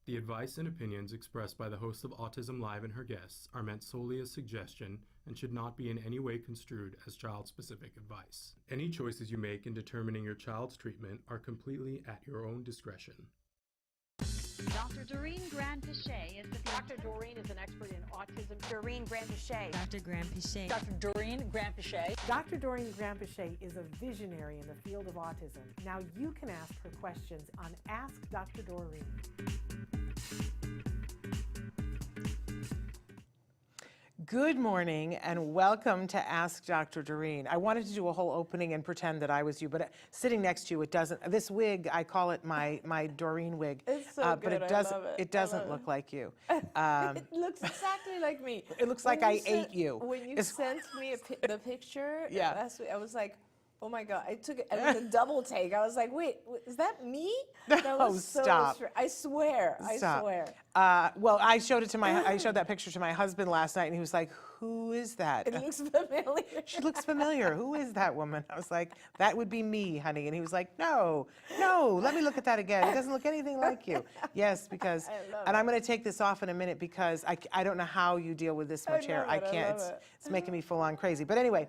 The advice and opinions expressed by the host of Autism Live and her guests are meant solely as suggestion and should not be in any way construed as child-specific advice. Any choices you make in determining your child's treatment are completely at your own discretion. Dr. Doreen Granpeesheh is the Dr. Doreen is an expert in autism. Doreen Granpeesheh. Dr. Granpeesheh. Dr. Doreen Granpeesheh. Dr. Doreen Granpeesheh is a visionary in the field of autism. Now you can ask her questions on Ask Dr. Doreen. Good morning and welcome to Ask Dr. Doreen. I wanted to do a whole opening and pretend that I was you, but sitting next to you, it doesn't. This wig, I call it my Doreen wig. It's so but good. it doesn't. It doesn't look like you. It looks exactly like me. It looks like I ate you. When you sent me the picture Yeah. last week, I was like, oh my God, I took it, and it was a double take. I was like, wait, is that me? That was so stop. I swear, Stop. I swear. Well, I showed that picture to my husband last night, and he was like, "Who is that?" It looks familiar. She looks familiar. Who is that woman? I was like, "That would be me, honey." And he was like, "No, let me look at that again. It doesn't look anything like you." Yes, because, and I'm going to take this off in a minute because I don't know how you deal with this much hair. I can't. It's making me full on crazy. But anyway,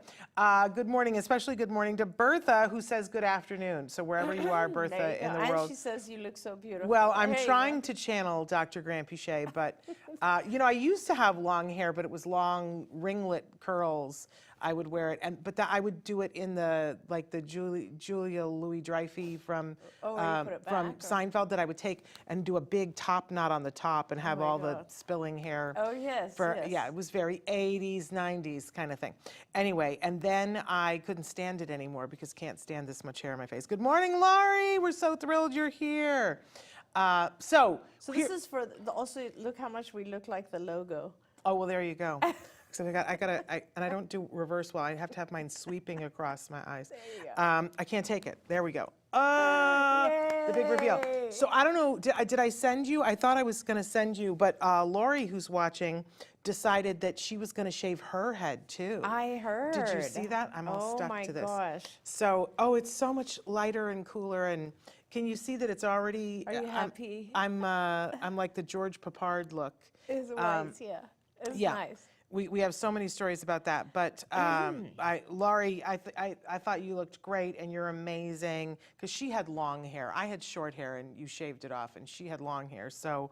good morning, especially good morning to Bertha, who says good afternoon. So wherever you are, Bertha, in the and world. she says you look so beautiful. Well, I'm There you trying go. to channel Dr. Granpeesheh, but I used to have long hair, but it was long ringlet curls. I would wear it, but I would do it in the Julia Louis-Dreyfus from Seinfeld, that I would take and do a big top knot on the top and have all the spilling hair. Oh yes. Yeah, it was very 80s, 90s kind of thing. Anyway, and then I couldn't stand it anymore because can't stand this much hair on my face. Good morning, Laurie. We're so thrilled you're here. So this is for also look how much we look like the logo. Oh, well, there you go. So and I don't do reverse well. I have to have mine sweeping across my eyes. There you go. I can't take it. There we go. The big reveal. So I don't know, did I send you? I thought I was going to send you, but Lori, who's watching, decided that she was going to shave her head too. I heard. Did you see that? I'm all stuck to this. Oh my gosh. So, it's so much lighter and cooler, and can you see that it's already? Are you happy? I'm like the George Papard look. It's white, yeah. It's nice. We have so many stories about that, but Laurie, I thought you looked great, and you're amazing, because she had long hair. I had short hair, and you shaved it off, and she had long hair, so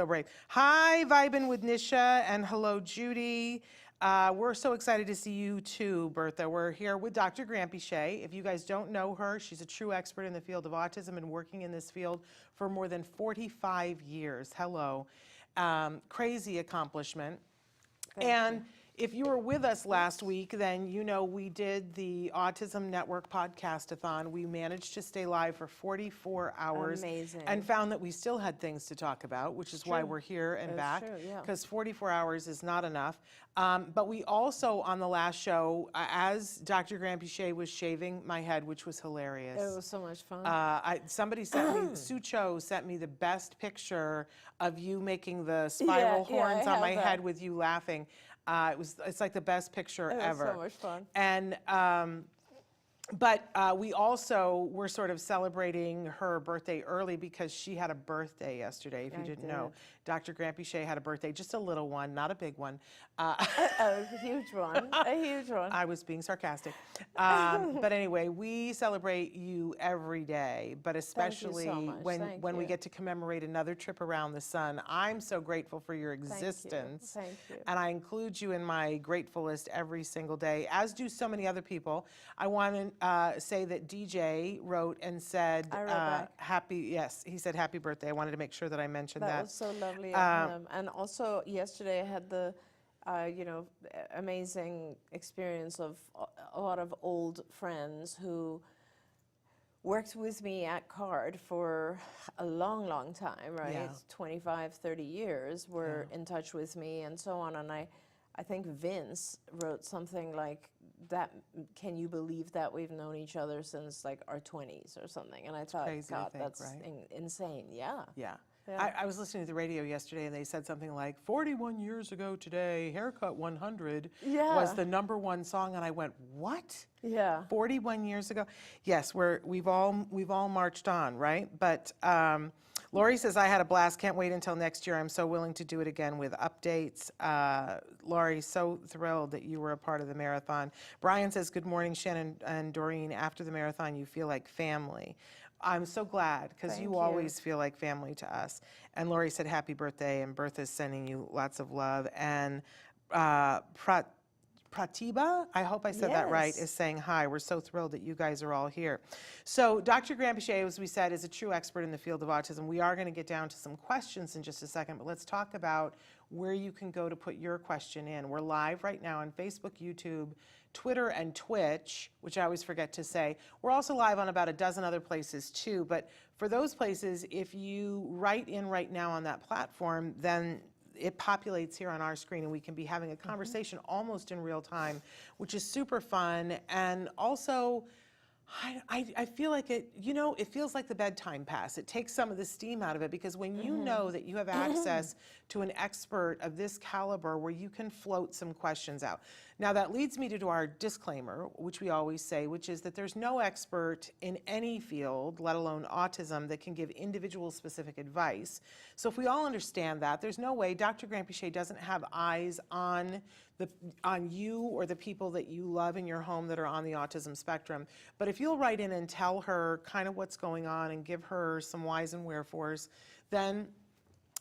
brave. Hi, Vibin with Nisha, and hello, Judy. We're so excited to see you too, Bertha. We're here with Dr. Granpeesheh. If you guys don't know her, she's a true expert in the field of autism and working in this field for more than 45 years. Hello. Crazy accomplishment. And if you were with us last week, then you know we did the Autism Network podcast-a-thon. We managed to stay live for 44 hours. Amazing. And found that we still had things to talk about, which is why we're here and back, because 44 hours is not enough. But we also, on the last show, as Dr. Granpeesheh was shaving my head, which was hilarious. It was so much fun. Somebody sent me, Sucho sent me the best picture of you making the spiral horns on my head with you laughing. It's like the best picture ever. It was so much fun. And but we also were sort of celebrating her birthday early because she had a birthday yesterday, if you didn't know. Dr. Granpeesheh had a birthday, just a little one, not a big one. A huge one, a huge one. I was being sarcastic. But anyway, we celebrate you every day, but especially when we get to commemorate another trip around the sun. I'm so grateful for your existence. Thank you. And I include you in my grateful list every single day, as do so many other people. I want to say that DJ wrote and said, he said happy birthday. I wanted to make sure that I mentioned that. That was so lovely of him. And also yesterday I had the amazing experience of a lot of old friends who worked with me at CARD for a long, long time, right? Yeah. 25, 30 years were in touch with me and so on. And I think Vince wrote something like, that, can you believe that we've known each other since like our 20s or something? And I thought, God, that's insane. Yeah. Yeah. I was listening to the radio yesterday, and they said something like 41 years ago today, Haircut 100 was the #1 song, and I went, what? Yeah. 41 years ago? Yes, we've all marched on, right? But Lori says, I had a blast. Can't wait until next year. I'm so willing to do it again with updates. Lori, so thrilled that you were a part of the marathon. Brian says, good morning, Shannon and Doreen. After the marathon, you feel like family. I'm so glad, because Thank you you. always feel like family to us. And Lori said, happy birthday, and Bertha's sending you lots of love. And Pratibha, I hope I said that right, Yes. is saying hi. We're so thrilled that you guys are all here. So Dr. Granpeesheh, as we said, is a true expert in the field of autism. We are going to get down to some questions in just a second, but let's talk about where you can go to put your question in. We're live right now on Facebook, YouTube, Twitter, and Twitch, which I always forget to say. We're also live on about a dozen other places too, but for those places, if you write in right now on that platform, then it populates here on our screen and we can be having a conversation almost in real time, which is super fun. And also, I feel like it, you know, it feels like the bedtime pass. It takes some of the steam out of it, because when you know that you have access to an expert of this caliber where you can float some questions out. Now that leads me to our disclaimer, which we always say, which is that there's no expert in any field, let alone autism, that can give individual specific advice. So if we all understand that, there's no way Dr. Granpeesheh doesn't have eyes on you or the people that you love in your home that are on the autism spectrum. But if you'll write in and tell her kind of what's going on and give her some whys and wherefores, then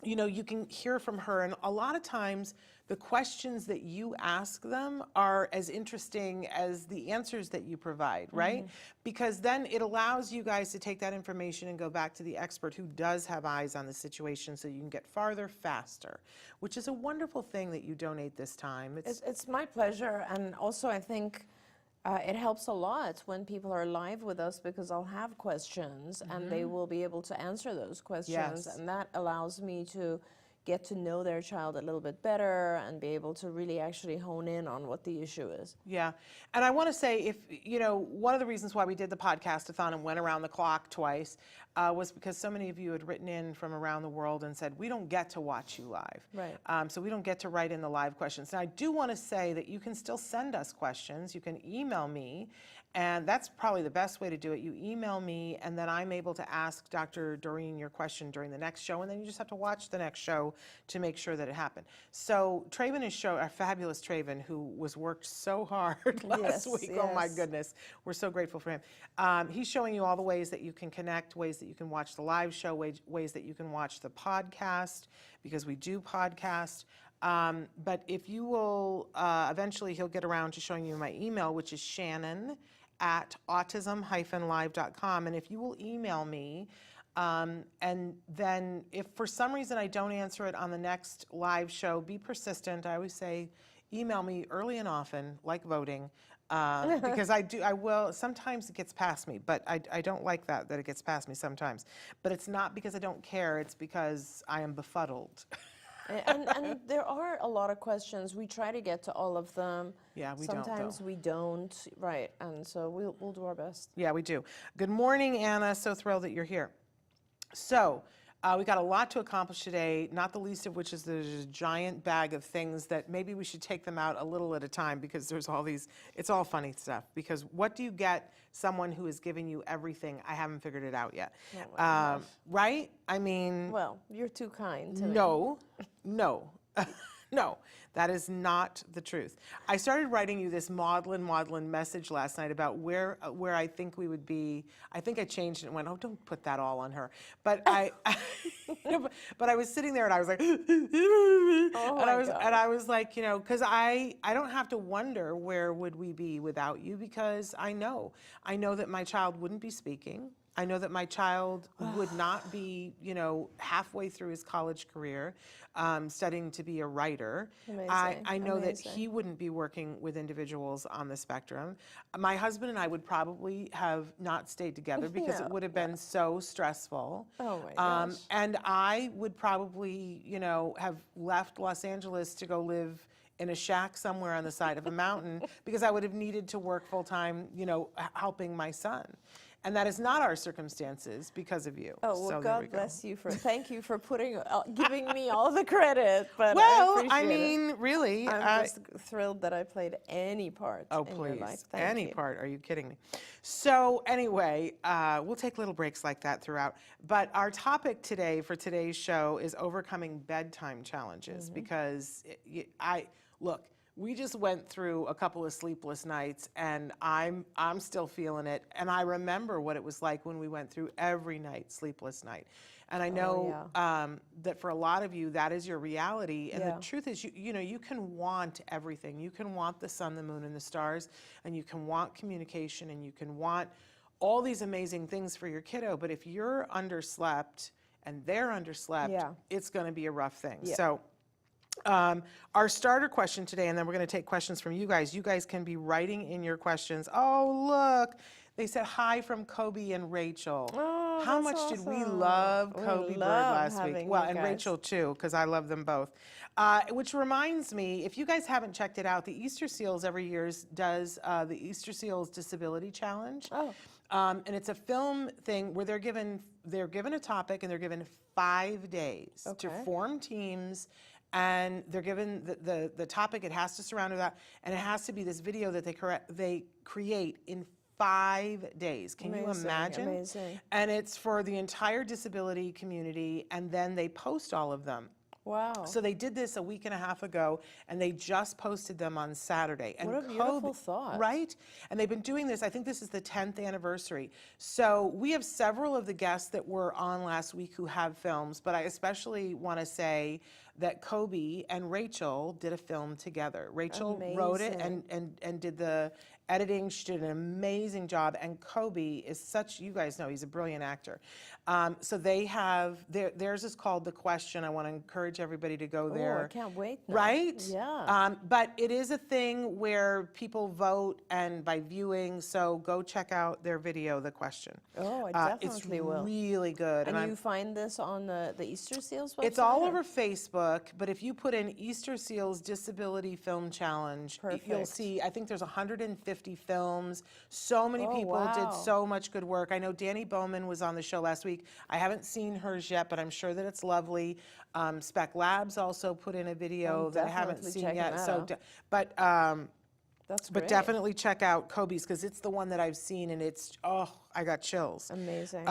you know, you can hear from her. And a lot of times the questions that you ask them are as interesting as the answers that you provide, right? Because then it allows you guys to take that information and go back to the expert who does have eyes on the situation, so you can get farther faster, which is a wonderful thing that you donate this time. It's my pleasure, and also I think it helps a lot when people are live with us, because I'll have questions and they will be able to answer those questions. Yes. And that allows me to get to know their child a little bit better and be able to really actually hone in on what the issue is. Yeah, and I want to say, if you know, one of the reasons why we did the podcast-a-thon and went around the clock twice was because so many of you had written in from around the world and said, we don't get to watch you live. Right. So we don't get to write in the live questions. Now, I do want to say that you can still send us questions. You can email me, and that's probably the best way to do it. You email me, and then I'm able to ask Dr. Doreen your question during the next show, and then you just have to watch the next show to make sure that it happened. So Traven is our fabulous Traven, who was worked so hard last week. Oh my goodness, we're so grateful for him. He's showing you all the ways that you can connect, ways that you can watch the live show, ways that you can watch the podcast, because we do podcast. But if you will, eventually he'll get around to showing you my email, which is shannon@autism-live.com. And if you will email me, and then if for some reason I don't answer it on the next live show, be persistent. I always say, email me early and often, like voting, because I will, sometimes it gets past me, but I don't like that it gets past me sometimes. But it's not because I don't care, it's because I am befuddled. And there are a lot of questions. We try to get to all of them. Yeah, we don't, Sometimes though. we don't, right? And so we'll do our best. Yeah, we do. Good morning, Anna. So thrilled that you're here. So we got a lot to accomplish today, not the least of which is there's a giant bag of things that maybe we should take them out a little at a time, because there's all these, it's all funny stuff. Because what do you get someone who is giving you everything? I haven't figured it out yet. Right? I mean... Well, you're too kind to me. No, no, no, that is not the truth. I started writing you this maudlin message last night about where I think we would be. I think I changed it and went, oh, don't put that all on her. But but I was sitting there and I was like, and I was like, you know, because I don't have to wonder where would we be without you, because I know that my child wouldn't be speaking. I know that my child would not be, you know, halfway through his college career studying to be a writer. Amazing. I know that he wouldn't be working with individuals on the spectrum. My husband and I would probably have not stayed together because it would have been so stressful. Oh my gosh. And I would probably, you know, have left Los Angeles to go live in a shack somewhere on the side of a mountain because I would have needed to work full time, you know, helping my son. And that is not our circumstances because of you. Oh, well, So there we God go. bless you thank you for giving me all the credit, but Well, I appreciate it. mean, really. I'm just thrilled that I played any part Oh, in please. your life. Thank Any you. part. Are you kidding me? So anyway, we'll take little breaks like that throughout. But our topic today for today's show is overcoming bedtime challenges because look, we just went through a couple of sleepless nights and I'm still feeling it. And I remember what it was like when we went through every night, sleepless night. And I know that for a lot of you, that is your reality. And the truth is, you know, you can want everything. You can want the sun, the moon, and the stars, and you can want communication, and you can want all these amazing things for your kiddo. But if you're underslept and they're underslept, it's going to be a rough thing. So our starter question today, and then we're going to take questions from you guys. You guys can be writing in your questions. Oh, look. They said hi from Kobe and Rachel. Oh, how that's much did we awesome. love We Kobe Bird love last week? having Well, you and guys. Rachel too, because I love them both. Which reminds me, if you guys haven't checked it out, the Easter Seals every year does the Easter Seals Disability Challenge. Oh. And it's a film thing where they're given a topic and they're given 5 days to form teams. And they're given the topic, it has to surround that, and it has to be this video that they create in 5 days. Can you imagine? Amazing. And it's for the entire disability community, and then they post all of them. Wow. So they did this a week and a half ago, and they just posted them on Saturday. And What a beautiful thought. Right? And they've been doing this, I think this is the 10th anniversary. So we have several of the guests that were on last week who have films, but I especially want to say that Kobe and Rachel did a film together. Rachel wrote it and did the editing. She did an amazing job. And Kobe is such, you guys know, he's a brilliant actor. So they have, theirs is called The Question. I want to encourage everybody to go there. Oh, I can't wait now. Right? Yeah. But it is a thing where people vote and by viewing, so go check out their video, The Question. Oh, I definitely will. It's really good. And you find this on the Easter Seals website? It's all over Facebook, but if you put in Easter Seals Disability Film Challenge, you'll see, I think there's 150 films. So many people did so much good work. I know Danny Bowman was on the show last week. I haven't seen hers yet, but I'm sure that it's lovely. Spec Labs also put in a video that I haven't seen yet. That's But great. definitely check out Kobe's because it's the one that I've seen and it's, I got chills. Amazing.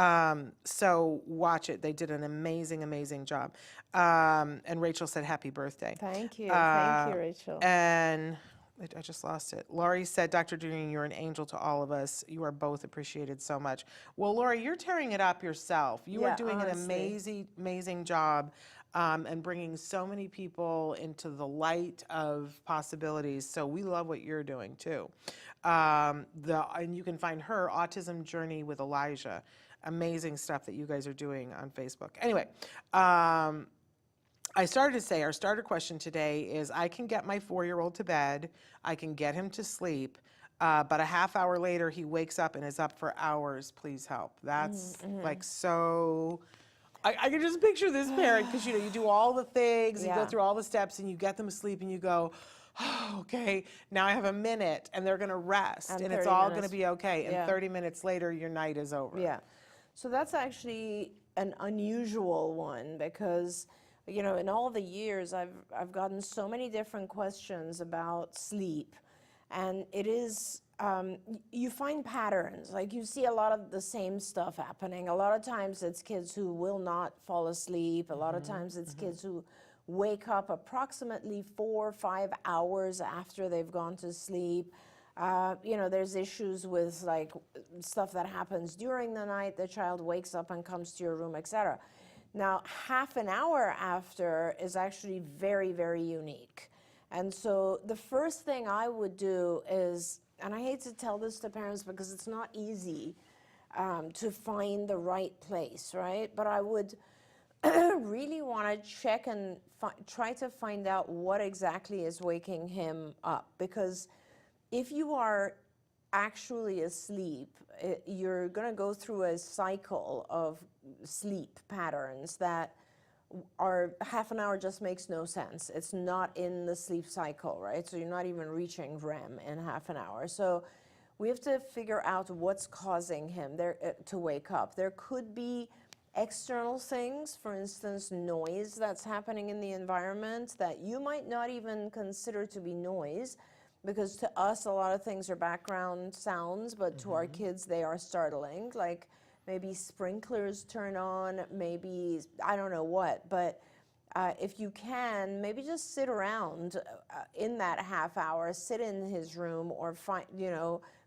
So watch it. They did an amazing, amazing job. And Rachel said happy birthday. Thank you. Thank you, Rachel. And I just lost it. Laurie said, Dr. Doreen, you're an angel to all of us. You are both appreciated so much. Well, Laurie, you're tearing it up yourself. You are doing an amazing, amazing job. And bringing so many people into the light of possibilities. So we love what you're doing too. And you can find her Autism Journey with Elijah. Amazing stuff that you guys are doing on Facebook. Anyway, I started to say our starter question today is I can get my 4-year-old to bed. I can get him to sleep. But a half hour later, he wakes up and is up for hours. Please help. That's like so... I can just picture this parent because, you know, you do all the things, you go through all the steps, and you get them asleep, and you go, oh, okay, now I have a minute, and they're going to rest, and it's all going to be okay. And 30 minutes later, your night is over. Yeah. So that's actually an unusual one because, you know, in all the years, I've gotten so many different questions about sleep, and it is... you find patterns, like you see a lot of the same stuff happening. A lot of times it's kids who will not fall asleep. A lot of times it's kids who wake up approximately 4 or 5 hours after they've gone to sleep. You know, there's issues with like stuff that happens during the night. The child wakes up and comes to your room, etc. Now, half an hour after is actually very, very unique. And so the first thing I would do is, and I hate to tell this to parents because it's not easy to find the right place, right? But I would really want to check and try to find out what exactly is waking him up. Because if you are actually asleep, you're going to go through a cycle of sleep patterns that are half an hour just makes no sense. It's not in the sleep cycle, right? So you're not even reaching REM in half an hour. So we have to figure out what's causing him to wake up. There could be external things, for instance, noise that's happening in the environment that you might not even consider to be noise, because to us a lot of things are background sounds, but to our kids they are startling, like maybe sprinklers turn on, maybe I don't know what, but if you can, maybe just sit around in that half hour, sit in his room, or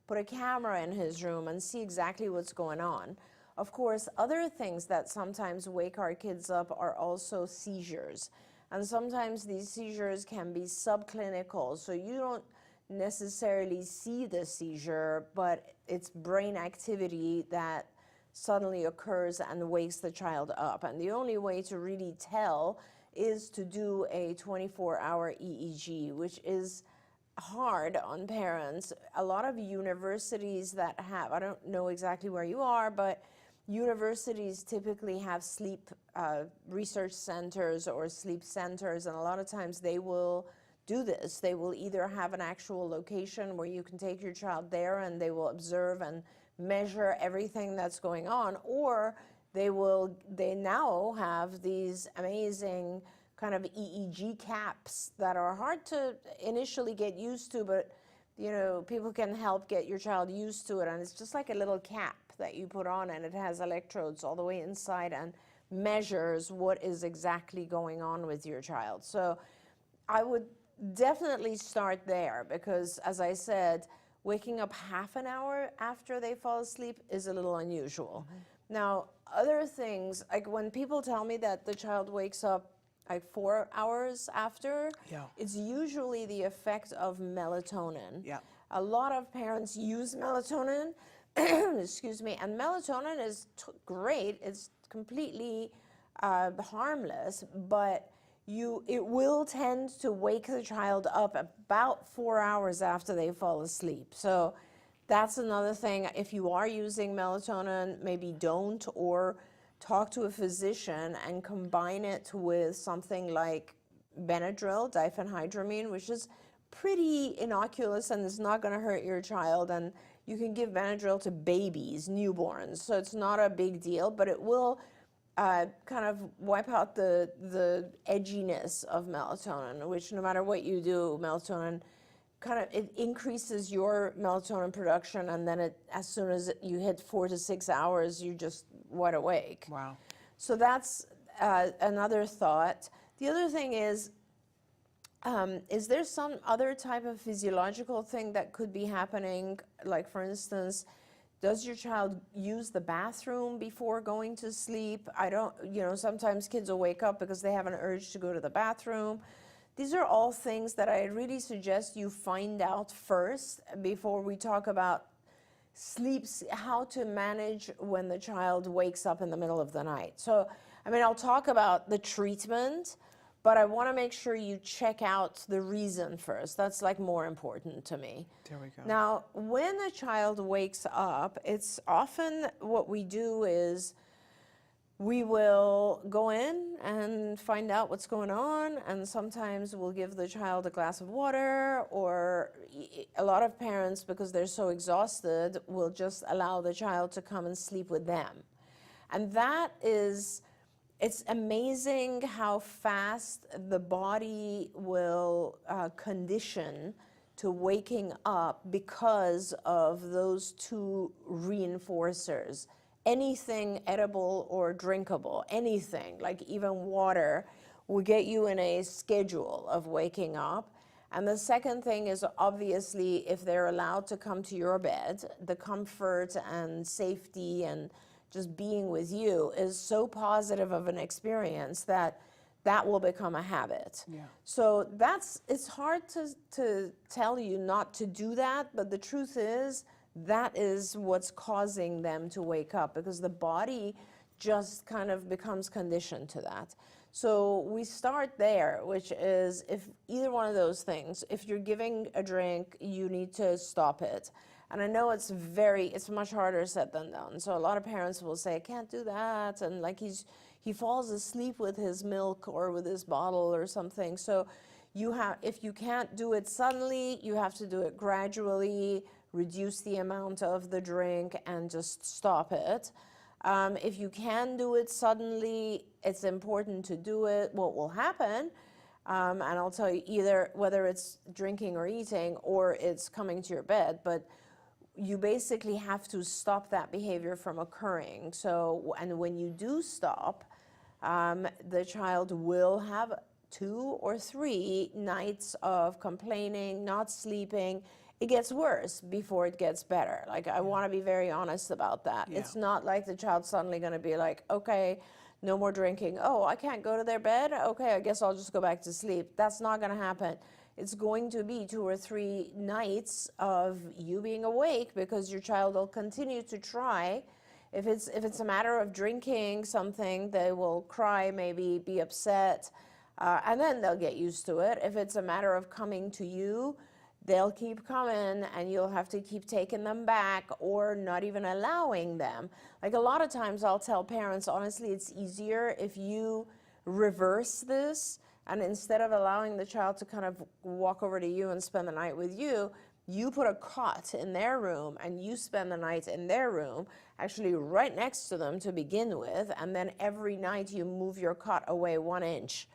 put a camera in his room and see exactly what's going on. Of course, other things that sometimes wake our kids up are also seizures. And sometimes these seizures can be subclinical, so you don't necessarily see the seizure, but it's brain activity that suddenly occurs and wakes the child up. And the only way to really tell is to do a 24-hour EEG, which is hard on parents. A lot of universities that have, I don't know exactly where you are, but universities typically have sleep research centers or sleep centers, and a lot of times they will do this. They will either have an actual location where you can take your child there and they will observe and measure everything that's going on, or they now have these amazing kind of EEG caps that are hard to initially get used to, but people can help get your child used to it, and it's just like a little cap that you put on, and it has electrodes all the way inside and measures what is exactly going on with your child. So I would definitely start there, because as I said, waking up half an hour after they fall asleep is a little unusual. Now, other things, like when people tell me that the child wakes up like 4 hours after, it's usually the effect of melatonin. Yeah. A lot of parents use melatonin, excuse me, and melatonin is great. It's completely harmless, but it will tend to wake the child up about 4 hours after they fall asleep. So that's another thing. If you are using melatonin, maybe don't, or talk to a physician and combine it with something like Benadryl, diphenhydramine, which is pretty innocuous and is not going to hurt your child. And you can give Benadryl to babies, newborns, so it's not a big deal, but it will kind of wipe out the edginess of melatonin, which no matter what you do, melatonin it increases your melatonin production, and then as soon as you hit 4 to 6 hours, you're just wide awake. Wow. So that's another thought. The other thing is there some other type of physiological thing that could be happening? Like, for instance, does your child use the bathroom before going to sleep? Sometimes kids will wake up because they have an urge to go to the bathroom. These are all things that I really suggest you find out first before we talk about how to manage when the child wakes up in the middle of the night. So, I'll talk about the treatment, but I want to make sure you check out the reason first. That's like more important to me. There we go. Now, when a child wakes up, it's often what we do is we will go in and find out what's going on, and sometimes we'll give the child a glass of water, or a lot of parents, because they're so exhausted, will just allow the child to come and sleep with them. And it's amazing how fast the body will condition to waking up because of those two reinforcers. Anything edible or drinkable, anything, like even water, will get you in a schedule of waking up. And the second thing is, obviously, if they're allowed to come to your bed, the comfort and safety and just being with you is so positive of an experience that will become a habit. Yeah. So it's hard to tell you not to do that, but the truth is, that is what's causing them to wake up, because the body just kind of becomes conditioned to that. So we start there, which is, if either one of those things, if you're giving a drink, you need to stop it. And I know it's much harder said than done. So a lot of parents will say, I can't do that, and like he falls asleep with his milk or with his bottle or something. So if you can't do it suddenly, you have to do it gradually. reduce the amount of the drink and just stop it. If you can do it suddenly, it's important to do it. What will happen, and I'll tell you either whether it's drinking or eating or it's coming to your bed, but you basically have to stop that behavior from occurring. So, and when you do stop, the child will have 2 or 3 nights of complaining, not sleeping. It gets worse before it gets better. Like, I want to be very honest about that. Yeah. It's not like the child's suddenly going to be like, okay, no more drinking. Oh, I can't go to their bed? Okay, I guess I'll just go back to sleep. That's not going to happen. It's going to be 2 or 3 nights of you being awake because your child will continue to try. If it's a matter of drinking something, they will cry, maybe be upset, and then they'll get used to it. If it's a matter of coming to you, they'll keep coming and you'll have to keep taking them back or not even allowing them. Like, a lot of times I'll tell parents, honestly, it's easier if you reverse this, and instead of allowing the child to kind of walk over to you and spend the night with you, you put a cot in their room and you spend the night in their room, actually right next to them to begin with, and then every night you move your cot away 1 inch.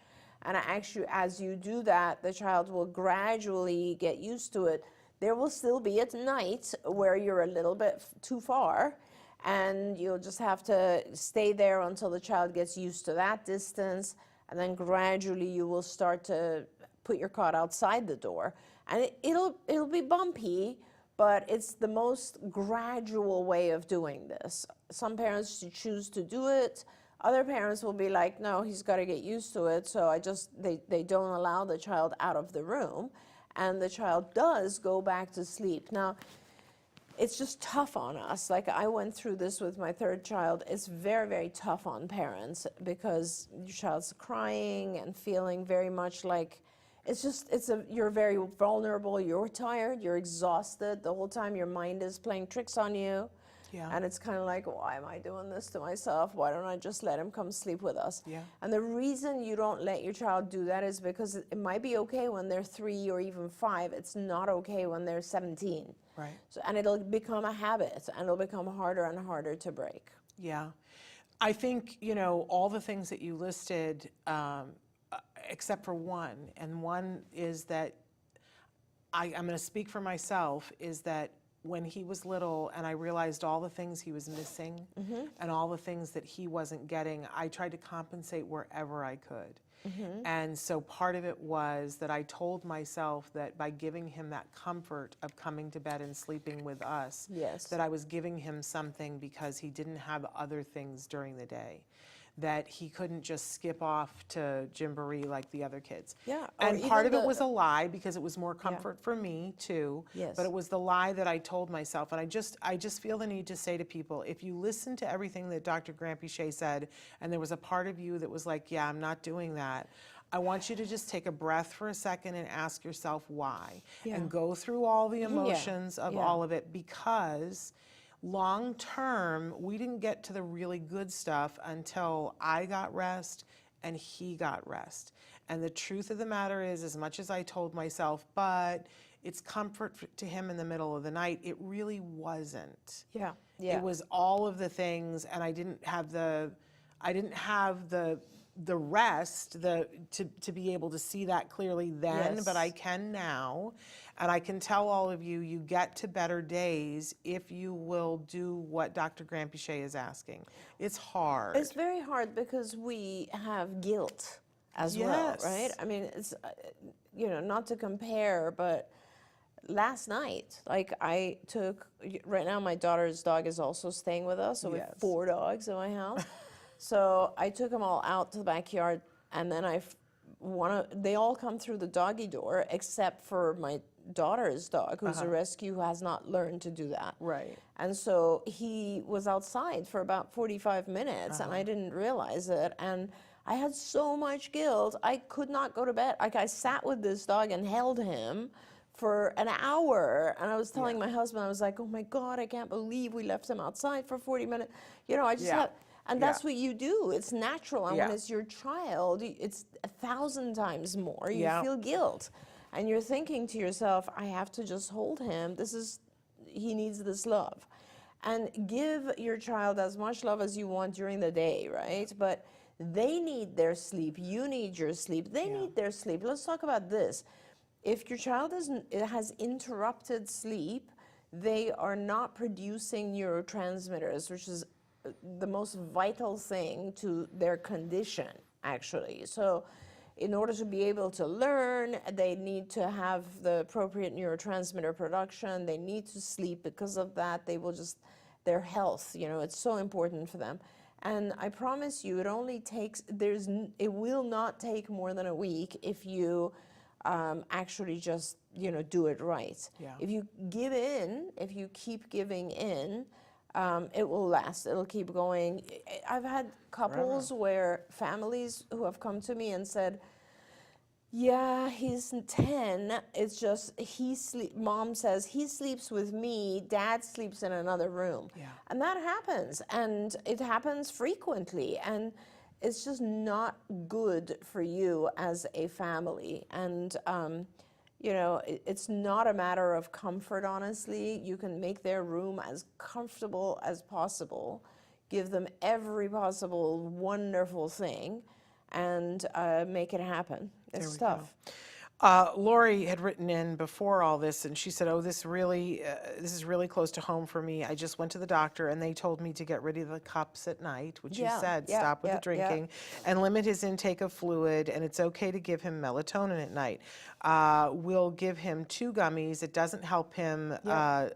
And actually, as you do that, the child will gradually get used to it. There will still be at night where you're a little bit too far, and you'll just have to stay there until the child gets used to that distance, and then gradually you will start to put your cot outside the door. And it'll be bumpy, but it's the most gradual way of doing this. Some parents choose to do it. Other parents will be like, no, he's got to get used to it, so they don't allow the child out of the room, and the child does go back to sleep. Now, it's just tough on us. Like, I went through this with my 3rd child. It's very, very tough on parents because your child's crying and feeling very much like, you're very vulnerable, you're tired, you're exhausted. The whole time your mind is playing tricks on you. Yeah. And it's kind of like, why am I doing this to myself? Why don't I just let him come sleep with us? Yeah. And the reason you don't let your child do that is because it might be okay when they're 3 or even 5. It's not okay when they're 17. Right. So, and it'll become a habit, and it'll become harder and harder to break. Yeah. I think, all the things that you listed, except for one, and one is that I'm going to speak for myself, is that when he was little and I realized all the things he was missing and all the things that he wasn't getting, I tried to compensate wherever I could. And so part of it was that I told myself that by giving him that comfort of coming to bed and sleeping with us, Yes. that I was giving him something because he didn't have other things during the day, that he couldn't just skip off to Gymboree like the other kids. Yeah, or And part of even it was a lie because it was more comfort for me too. Yes. But it was the lie that I told myself. And I just feel the need to say to people, if you listen to everything that Dr. Granpeesheh said, and there was a part of you that was like, yeah, I'm not doing that, I want you to just take a breath for a second and ask yourself why. Yeah. And go through all the emotions of Yeah. all of it, because long term, we didn't get to the really good stuff until I got rest and he got rest. And the truth of the matter is, as much as I told myself, but it's comfort to him in the middle of the night, it really wasn't. Yeah. Yeah. It was all of the things, and I didn't have the rest to be able to see that clearly then, Yes. but I can now. And I can tell all of you, you get to better days if you will do what Dr. Granpeesheh is asking. It's hard. It's very hard because we have guilt as Yes. well, right? I mean, it's, not to compare, but last night, like, right now my daughter's dog is also staying with us, so we have Yes. 4 dogs in my house. So I took them all out to the backyard, and then they all come through the doggy door except for my daughter's dog, who's a rescue, who has not learned to do that. Right. And so he was outside for about 45 minutes, and I didn't realize it. And I had so much guilt. I could not go to bed. Like, I sat with this dog and held him for an hour, and I was telling my husband, I was like, oh my God, I can't believe we left him outside for 40 minutes. I just had, and that's what you do. It's natural. And when it's your child, it's 1,000 times more. You feel guilt. And you're thinking to yourself, I have to just hold him. This is, he needs this love. And give your child as much love as you want during the day, right? But they need their sleep. You need your sleep. They need their sleep. Let's talk about this. If your child has interrupted sleep, they are not producing neurotransmitters, which is the most vital thing to their condition, actually. So in order to be able to learn, they need to have the appropriate neurotransmitter production. They need to sleep. Because of that, they will just, their health, you know, it's so important for them. And I promise you, it only takes, it will not take more than a week if you actually just, you know, do it right. Yeah. If you give in, if you keep giving in, it will last. It'll keep going. I've had couples where families who have come to me and said, yeah, he's 10. It's just mom says he sleeps with me, dad sleeps in another room. Yeah. And that happens, and it happens frequently, and it's just not good for you as a family. And you know, it's not a matter of comfort, honestly. You can make their room as comfortable as possible, give them every possible wonderful thing, and make it happen. It's tough. Lori had written in before all this, and she said, oh, this is really close to home for me. I just went to the doctor, and they told me to get rid of the cups at night, which you said, stop with the drinking, and limit his intake of fluid, and it's okay to give him melatonin at night. We'll give him 2 gummies. It doesn't help him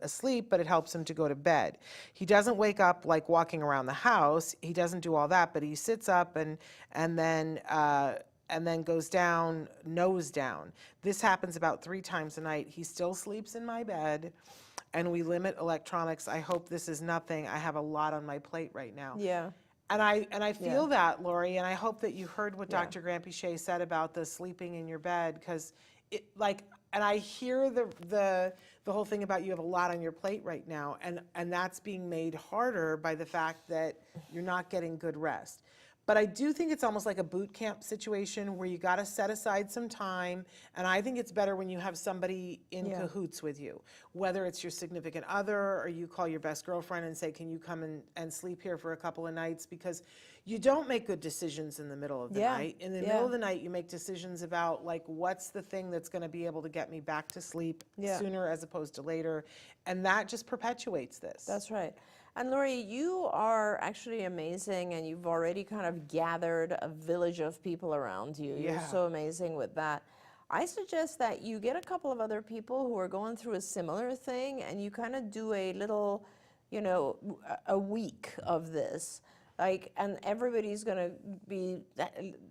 asleep, but it helps him to go to bed. He doesn't wake up like walking around the house. He doesn't do all that, but he sits up and then goes down, nose down. This happens about 3 times a night. He still sleeps in my bed, and we limit electronics. I hope this is nothing. I have a lot on my plate right now. Yeah. And I feel that, Lori, and I hope that you heard what Dr. Granpeesheh said about the sleeping in your bed, because it, like, and I hear the whole thing about you have a lot on your plate right now, and that's being made harder by the fact that you're not getting good rest. But I do think it's almost like a boot camp situation where you got to set aside some time, and I think it's better when you have somebody in cahoots with you, whether it's your significant other or you call your best girlfriend and say, can you come and sleep here for a couple of nights, because you don't make good decisions in the middle of the night. In the middle of the night, you make decisions about, like, what's the thing that's going to be able to get me back to sleep sooner as opposed to later, and that just perpetuates this. That's right. And Lori, you are actually amazing, and you've already kind of gathered a village of people around you. You're so amazing with that. I suggest that you get a couple of other people who are going through a similar thing, and you kind of do a little, you know, a week of this. Like, and everybody's going to be,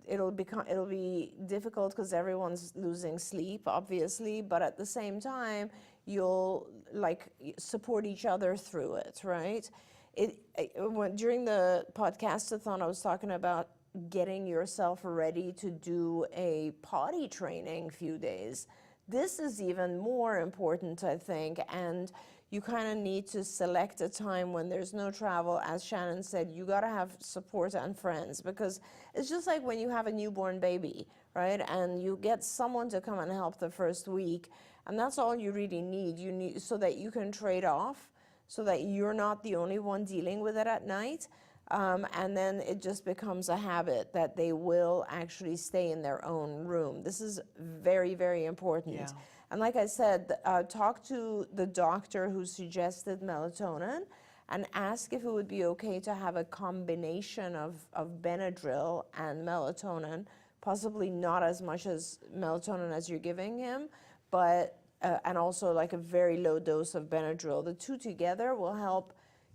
it'll be difficult because everyone's losing sleep, obviously, but at the same time, you'll like support each other through it, right? During the podcast-a-thon, I was talking about getting yourself ready to do a potty training few days. This is even more important, I think, and you kind of need to select a time when there's no travel. As Shannon said, you got to have support and friends, because it's just like when you have a newborn baby, right? And you get someone to come and help the first week, and that's all you really need. You need so that you can trade off, so that you're not the only one dealing with it at night. And then it just becomes a habit that they will actually stay in their own room. This is very, very important. Yeah. And like I said, talk to the doctor who suggested melatonin and ask if it would be okay to have a combination of Benadryl and melatonin, possibly not as much as melatonin as you're giving him, but and also like a very low dose of Benadryl. The 2 together will help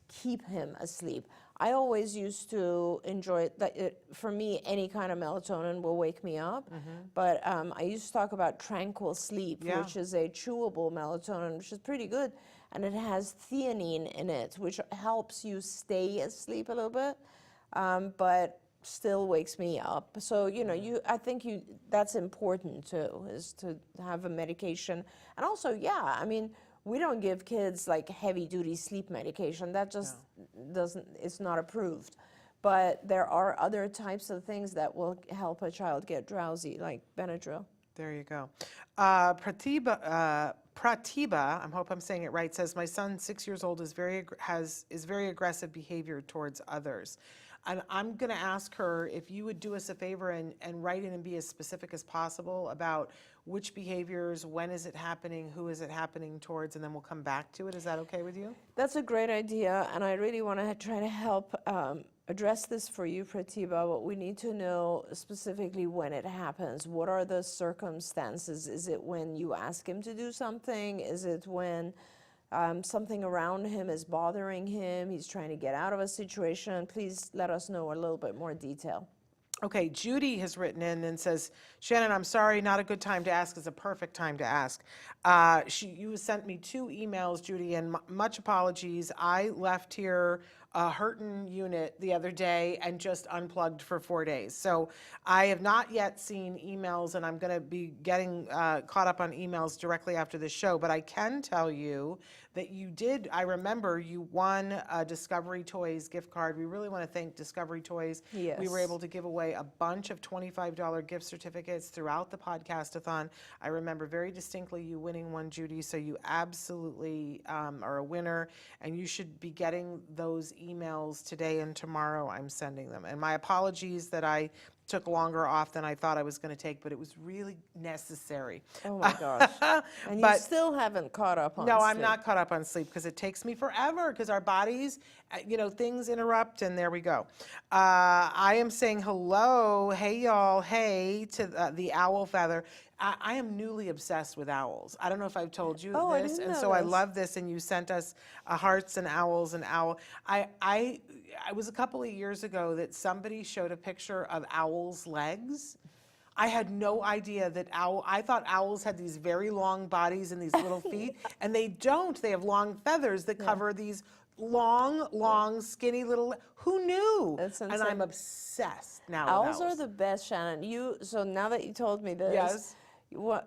keep him asleep. I always used to enjoy that. For me, any kind of melatonin will wake me up. But I used to talk about Tranquil Sleep, which is a chewable melatonin, which is pretty good. And it has theanine in it, which helps you stay asleep a little bit, but still wakes me up. So, you know, I think that's important too, is to have a medication. And also, I mean, we don't give kids like heavy duty sleep medication. That just it's not approved. But there are other types of things that will help a child get drowsy, like Benadryl. There you go. Pratibha, I hope I'm saying it right, says my son, 6 years old, is very aggressive behavior towards others. And I'm going to ask her if you would do us a favor and write in and be as specific as possible about which behaviors, when is it happening, who is it happening towards, and then we'll come back to it. Is that okay with you? That's a great idea, and I really want to try to help address this for you, Pratibha, but we need to know specifically when it happens. What are the circumstances? Is it when you ask him to do something? Is it when something around him is bothering him? He's trying to get out of a situation? Please let us know a little bit more detail. Okay, Judy has written in and says, Shannon, I'm sorry, not a good time to ask. It's a perfect time to ask. You sent me 2 emails, Judy, and much apologies. I left here a Hurton unit the other day and just unplugged for 4 days. So I have not yet seen emails, and I'm going to be getting caught up on emails directly after this show. But I can tell you that you did, I remember you won a Discovery Toys gift card. We really want to thank Discovery Toys. Yes. We were able to give away a bunch of $25 gift certificates throughout the podcast-a-thon. I remember very distinctly you winning one, Judy, so you absolutely are a winner, and you should be getting those emails today and tomorrow. I'm sending them. And my apologies that I took longer off than I thought I was going to take, but it was really necessary. Oh my gosh. And you still haven't caught up on No, sleep. I'm not caught up on sleep because it takes me forever because our bodies, things interrupt, and there we go. I am saying hello, hey y'all, hey to the owl feather. I am newly obsessed with owls. I don't know if I've told you I this, didn't and know so I this. love this, and you sent us hearts and owls and owl. I was a couple of years ago that somebody showed a picture of owls' legs. I had no idea that I thought owls had these very long bodies and these little feet, and they don't. They have long feathers that cover these long, skinny little, who knew? That's And insane. I'm obsessed now Owls with are owls. the best, Shannon. So now that you told me this, Yes.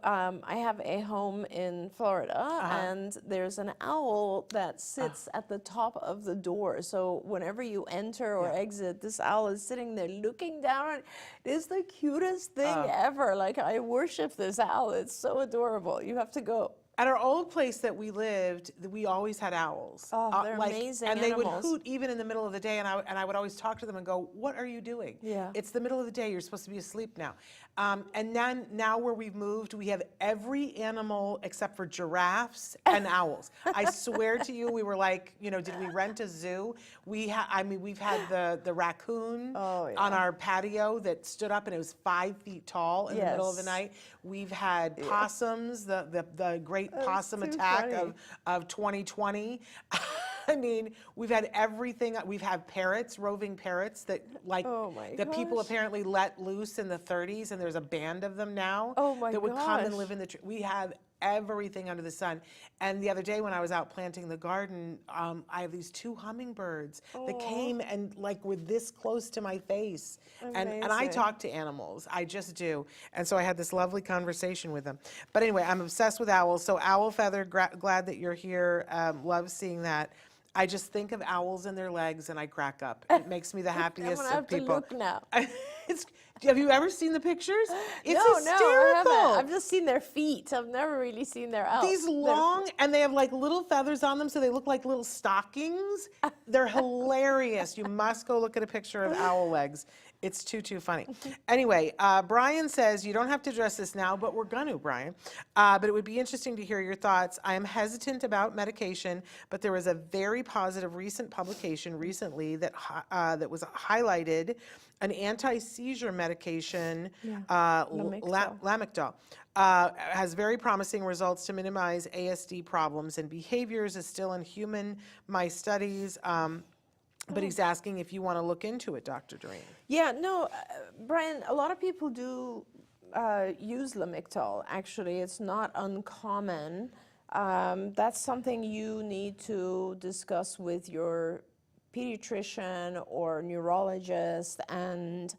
I have a home in Florida, and there's an owl that sits at the top of the door. So whenever you enter or exit, this owl is sitting there looking down. It is the cutest thing ever. Like, I worship this owl. It's so adorable. You have to go. At our old place that we lived, we always had owls. Oh, they're amazing and they would animals. hoot even in the middle of the day, and I would always talk to them and go, "What are you doing? Yeah. It's the middle of the day. You're supposed to be asleep now." And then now where we've moved, we have every animal except for giraffes and owls. I swear to you, we were like, did we rent a zoo? We've had the raccoon on our patio that stood up and it was 5 feet tall in the middle of the Yes. night. We've had possums, the great possum too attack funny. of 2020. I mean, we've had everything. We've had parrots, roving parrots that Oh my that people gosh. apparently let loose in the 30s, and there's a band of them now Oh my that would come and gosh. live in the tree. We have everything under the sun. And the other day when I was out planting the garden, I have these 2 hummingbirds that came and were this close to my face. And I Amazing. talk to animals. I just do. And so I had this lovely conversation with them. But anyway, I'm obsessed with owls. So Owl Feather, glad that you're here. Love seeing that. I just think of owls and their legs and I crack up. It makes me the I'm happiest gonna of have to people. look now. Have you ever seen the pictures? It's No, hysterical. I haven't. I've just seen their feet. I've never really seen their owls. These long, and they have little feathers on them, so they look like little stockings. They're hilarious. You must go look at a picture of owl legs. It's too funny. Anyway, Brian says, you don't have to address this now, but we're going to, Brian. But it would be interesting to hear your thoughts. I am hesitant about medication, but there was a very positive recent publication recently that was highlighted an anti-seizure medication, Lamictal, has very promising results to minimize ASD problems and behaviors. Is still in human mice studies. But he's asking if you want to look into it, Dr. Doreen. Yeah, no, Brian, a lot of people do use Lamictal, actually. It's not uncommon. That's something you need to discuss with your pediatrician or neurologist, and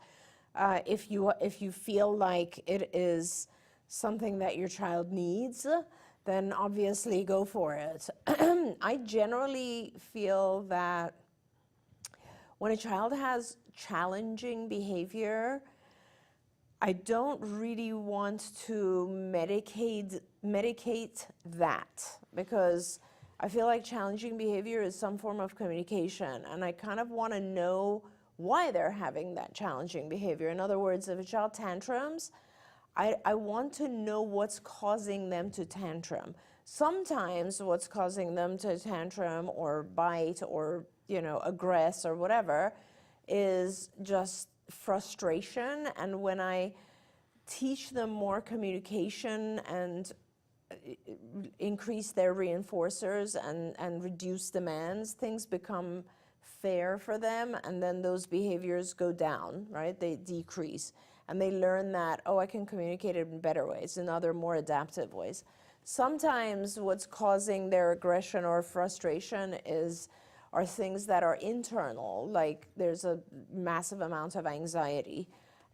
if you feel like it is something that your child needs, then obviously go for it. I generally feel that when a child has challenging behavior, I don't really want to medicate that, because I feel like challenging behavior is some form of communication, and I kind of want to know why they're having that challenging behavior. In other words, if a child tantrums, I want to know what's causing them to tantrum. Sometimes what's causing them to tantrum or bite or, aggress or whatever is just frustration. And when I teach them more communication and increase their reinforcers and reduce demands, things become fair for them, and then those behaviors go down, right? They decrease. And they learn that, oh, I can communicate it in better ways, in other more adaptive ways. Sometimes what's causing their aggression or frustration are things that are internal, like there's a massive amount of anxiety.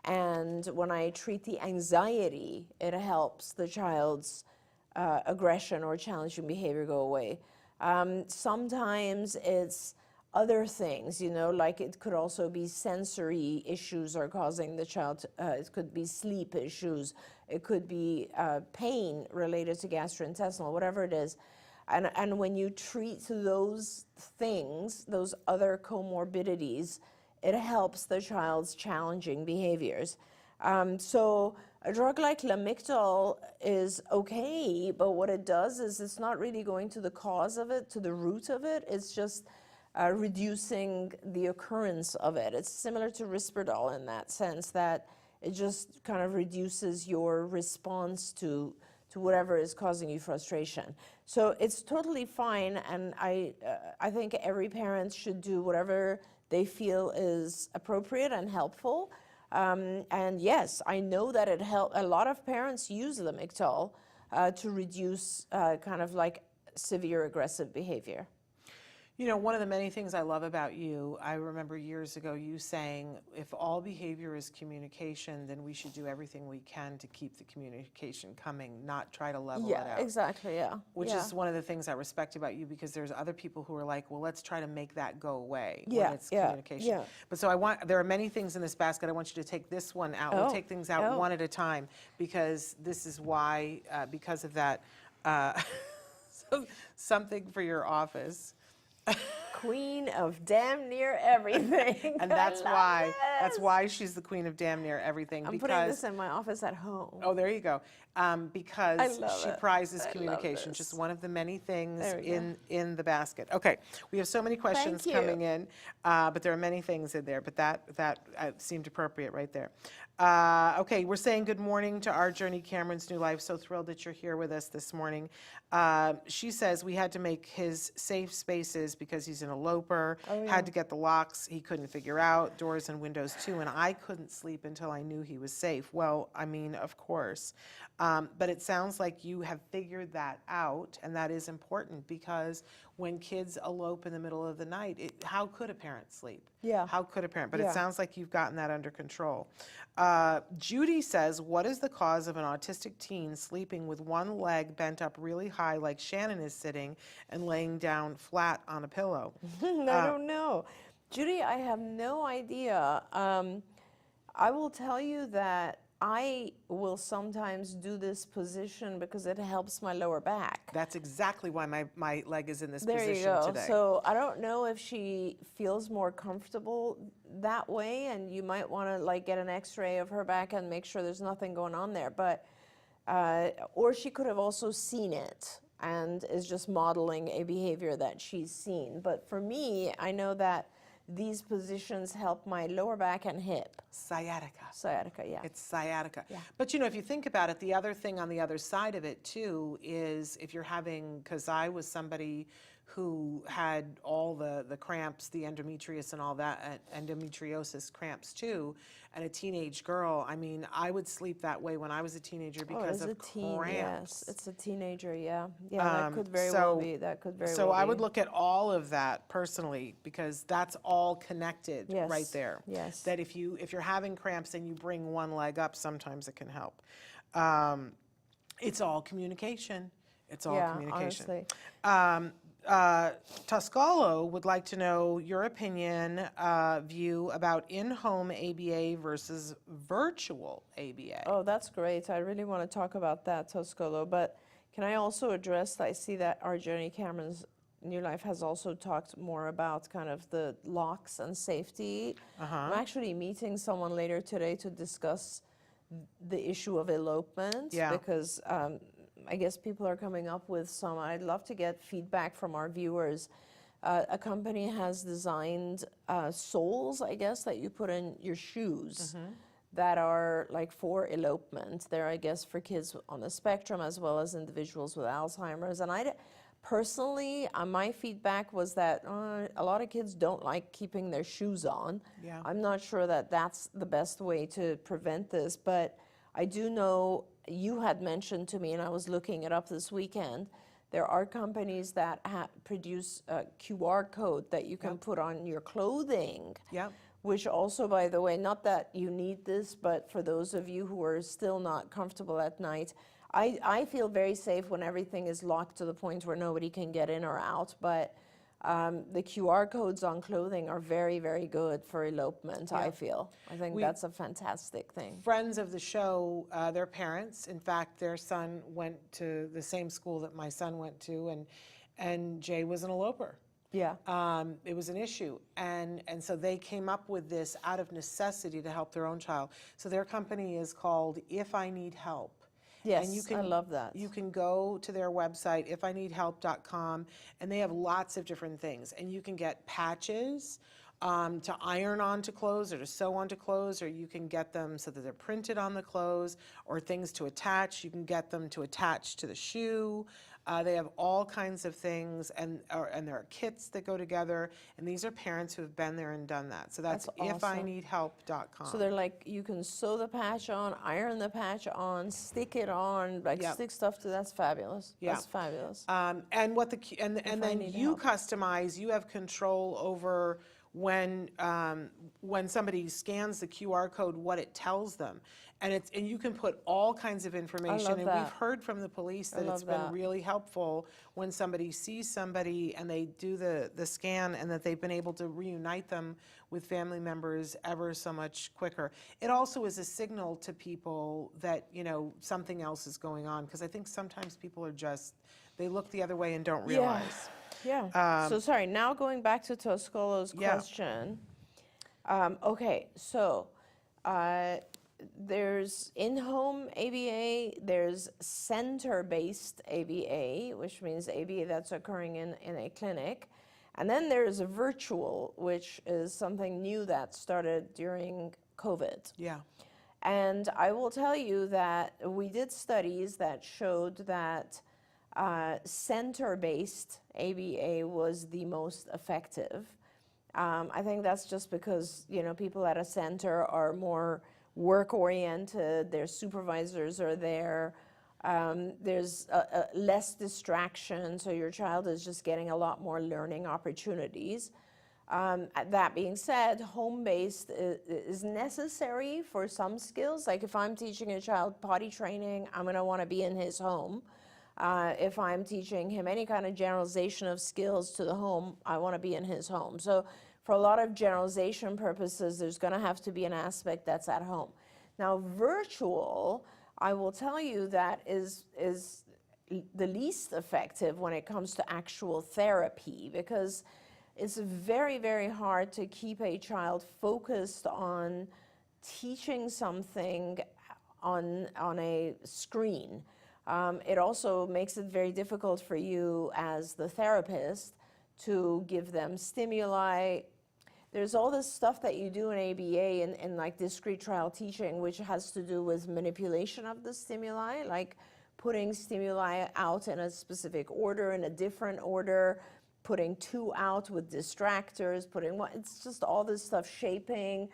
And when I treat the anxiety, it helps the child's aggression or challenging behavior go away. Sometimes it's other things, like it could also be sensory issues are causing the child, it could be sleep issues, it could be pain related to gastrointestinal, whatever it is. And when you treat those things, those other comorbidities, it helps the child's challenging behaviors. So a drug like Lamictal is okay, but what it does is it's not really going to the cause of it, to the root of it. It's just reducing the occurrence of it. It's similar to Risperdal in that sense, that it just kind of reduces your response to whatever is causing you frustration. So it's totally fine, and I think every parent should do whatever they feel is appropriate and helpful. And yes, I know that it helps. A lot of parents use Lamictal to reduce kind of like severe aggressive behavior. One of the many things I love about you, I remember years ago you saying, if all behavior is communication, then we should do everything we can to keep the communication coming, not try to level it out. Yeah, exactly, yeah. Which is one of the things I respect about you, because there's other people who are like, well, let's try to make that go away when it's communication. Yeah. But so there are many things in this basket. I want you to take this one out. We'll take things out one at a time, because this is why, because of that, so something for your office. Queen of damn near everything. And that's why she's the queen of damn near everything. I'm putting this in my office at home. Oh, there you go. Because she prizes I communication, love just one of the many things There we in the basket. Okay, we have so many questions Thank you. coming in, but there are many things in there, but that seemed appropriate right there. Okay, we're saying good morning to our Journey Cameron's New Life. So thrilled that you're here with us this morning. She says we had to make his safe spaces because he's an eloper, had to get the locks he couldn't figure out, doors and windows too, and I couldn't sleep until I knew he was safe. Well, I mean, of course. But it sounds like you have figured that out, and that is important, because when kids elope in the middle of the night, how could a parent sleep? Yeah. How could a parent? But Yeah. it sounds like you've gotten that under control. Judy says, what is the cause of an autistic teen sleeping with one leg bent up really high like Shannon is sitting and laying down flat on a pillow? I don't know. Judy, I have no idea. I will tell you that I will sometimes do this position because it helps my lower back. That's exactly why my leg is in this There position you go. today. So I don't know if she feels more comfortable that way, and you might want to like get an x-ray of her back and make sure there's nothing going on there. But or she could have also seen it and is just modeling a behavior that she's seen. But for me, I know that these positions help my lower back and hip. Sciatica. Sciatica, yeah. It's sciatica. Yeah. But if you think about it, the other thing on the other side of it too is if you're having, because I was somebody who had all the cramps, the endometriosis and all that, endometriosis cramps too, and a teenage girl, I mean, I would sleep that way when I was a teenager because of cramps. Yes, it's a teenager, yeah. Yeah, that could very well be. That could very well be. So I would look at all of that personally, because that's all connected right there. Yes. That if you're having cramps and you bring one leg up, sometimes it can help. It's all communication. It's all communication. Honestly. Toscalo would like to know your opinion, view about in-home ABA versus virtual ABA. Oh, that's great. I really want to talk about that, Toscolo. But can I also address, I see that our Journey Cameron's New Life has also talked more about kind of the locks and safety. I'm actually meeting someone later today to discuss the issue of elopement, because I guess people are coming up with some. I'd love to get feedback from our viewers. A company has designed soles, I guess, that you put in your shoes that are like for elopement. They're, I guess, for kids on the spectrum as well as individuals with Alzheimer's. And personally, my feedback was that a lot of kids don't like keeping their shoes on. Yeah. I'm not sure that that's the best way to prevent this, but I do know you had mentioned to me, and I was looking it up this weekend, there are companies that produce a QR code that you can put on your clothing. Yeah. Which also, by the way, not that you need this, but for those of you who are still not comfortable at night, I feel very safe when everything is locked to the point where nobody can get in or out, but the QR codes on clothing are very, very good for elopement, I feel. I think that's a fantastic thing. Friends of the show, their parents, in fact, their son went to the same school that my son went to, and Jay was an eloper. Yeah. It was an issue. And so they came up with this out of necessity to help their own child. So their company is called If I Need Help. Yes, and you can, I love that. You can go to their website, ifineedhelp.com, and they have lots of different things. And you can get patches to iron onto clothes or to sew onto clothes, or you can get them so that they're printed on the clothes, or things to attach. You can get them to attach to the shoe. They have all kinds of things, and there are kits that go together, and these are parents who have been there and done that. So that's awesome. ifineedhelp.com. So they're like, you can sew the patch on, iron the patch on, stick it on, like stick stuff to, that's fabulous. Yeah. That's fabulous. And what then you customize, you have control over when somebody scans the QR code, what it tells them. And you can put all kinds of information. And we've heard from the police that it's been really helpful when somebody sees somebody and they do the scan, and that they've been able to reunite them with family members ever so much quicker. It also is a signal to people that, something else is going on, because I think sometimes people are they look the other way and don't realize. Yeah. So sorry, now going back to Toscolo's question. Okay, so there's in-home ABA, there's center-based ABA, which means ABA that's occurring in a clinic. And then there's a virtual, which is something new that started during COVID. Yeah. And I will tell you that we did studies that showed that center-based ABA was the most effective. I think that's just because, people at a center are more work-oriented, their supervisors are there, there's less distraction, so your child is just getting a lot more learning opportunities. That being said, home-based is necessary for some skills. Like if I'm teaching a child potty training, I'm going to want to be in his home. If I'm teaching him any kind of generalization of skills to the home, I want to be in his home. So for a lot of generalization purposes, there's going to have to be an aspect that's at home. Now, virtual, I will tell you that is the least effective when it comes to actual therapy, because it's very, very hard to keep a child focused on teaching something on a screen. It also makes it very difficult for you as the therapist to give them stimuli. There's all this stuff that you do in ABA and like discrete trial teaching, which has to do with manipulation of the stimuli, like putting stimuli out in a specific order, in a different order, putting two out with distractors, it's just all this stuff, shaping,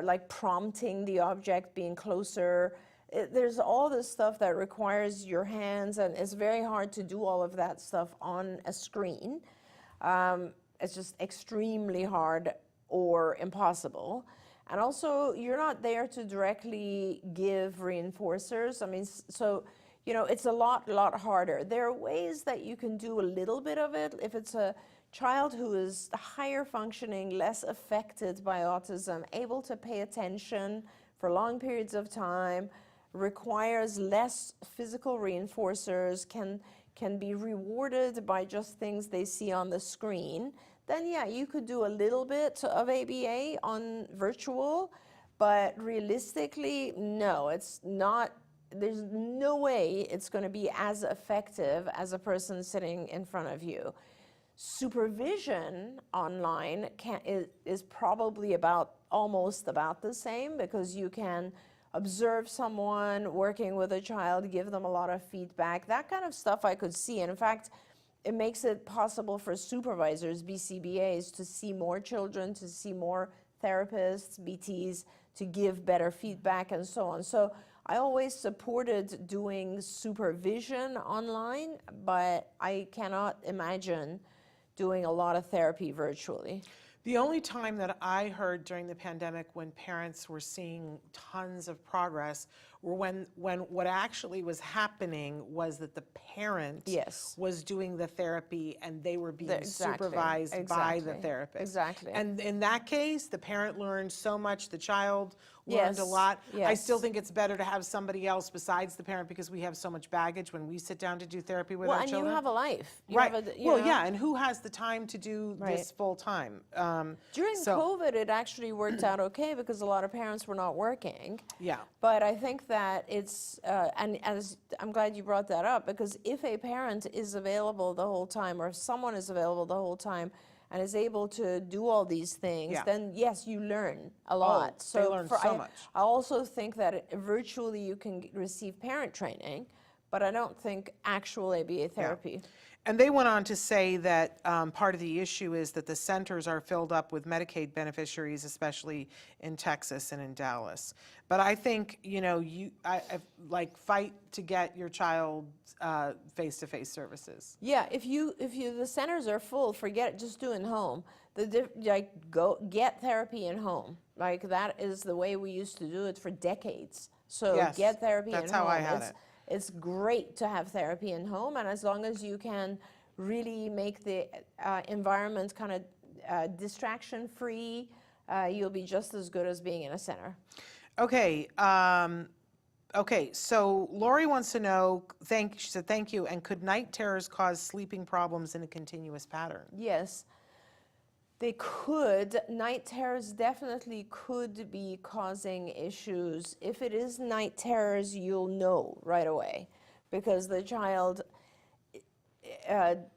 like prompting the object, being closer. There's all this stuff that requires your hands, and it's very hard to do all of that stuff on a screen. It's just extremely hard or impossible. And also, you're not there to directly give reinforcers. I mean, so you know, it's a lot harder. There are ways that you can do a little bit of it. If it's a child who is higher functioning, less affected by autism, able to pay attention for long periods of time, requires less physical reinforcers, can be rewarded by just things they see on the screen, then yeah, you could do a little bit of ABA on virtual, but realistically, no, it's not. There's no way it's going to be as effective as a person sitting in front of you. Supervision online is probably almost about the same, because you can observe someone working with a child, give them a lot of feedback. That kind of stuff I could see. And in fact, it makes it possible for supervisors, BCBAs, to see more children, to see more therapists, BTs, to give better feedback and so on. So I always supported doing supervision online, but I cannot imagine doing a lot of therapy virtually. The only time that I heard during the pandemic when parents were seeing tons of progress were when what actually was happening was that the parent Yes. was doing the therapy and they were being Exactly. supervised by the Exactly. therapist. Exactly. And in that case, the parent learned so much, the child learned Yes. a lot. I Yes. still think it's better to have somebody else besides the parent, because we have so much baggage when we sit down to do therapy with Well, our and children. you have a life. You Right. have a, you Well, know. yeah, and who has the time to do Right. this full time? During so- COVID, it actually worked out okay because a lot of parents were not working. Yeah. But I think that it's, and as I'm glad you brought that up, because if a parent is available the whole time, or if someone is available the whole time and is able to do all these things, Yeah. then yes, you learn a lot. they learn so much. I also think that virtually you can receive parent training, but I don't think actual ABA therapy. And they went on to say that part of the issue is that the centers are filled up with Medicaid beneficiaries, especially in Texas and in Dallas. But I think, you know, like fight to get your child face-to-face services. Yeah, if the centers are full, forget it, just do it in home. Go get therapy in home. Like that is the way we used to do it for decades. So Yes, get therapy that's in home. how I had it. It's great to have therapy in home, and as long as you can really make the environment kind of distraction-free, you'll be just as good as being in a center. Okay. Okay, so Lori wants to know, she said, thank you, and could night terrors cause sleeping problems in a continuous pattern? Yes, they could. Night terrors definitely could be causing issues. If it is night terrors, you'll know right away, because the child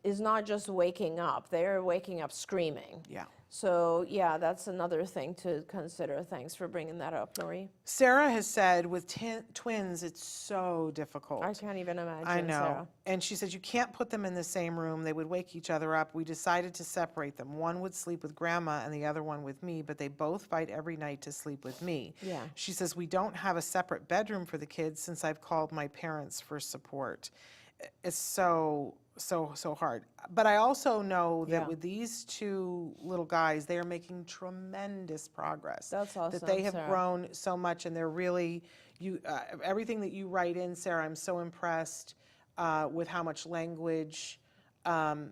is not just waking up, they're waking up screaming. Yeah. So yeah, that's another thing to consider. Thanks for bringing that up, Lori. Sarah has said with twins, it's so difficult. I can't even imagine, I know. Sarah. And she said, you can't put them in the same room. They would wake each other up. We decided to separate them. One would sleep with grandma and the other one with me, but they both fight every night to sleep with me. Yeah. She says, we don't have a separate bedroom for the kids since I've called my parents for support. It's so hard. But I also know that Yeah. with these two little guys, they are making tremendous progress. That's awesome, That they have Sarah. grown so much, and they're really, everything that you write in, Sarah, I'm so impressed with how much language, and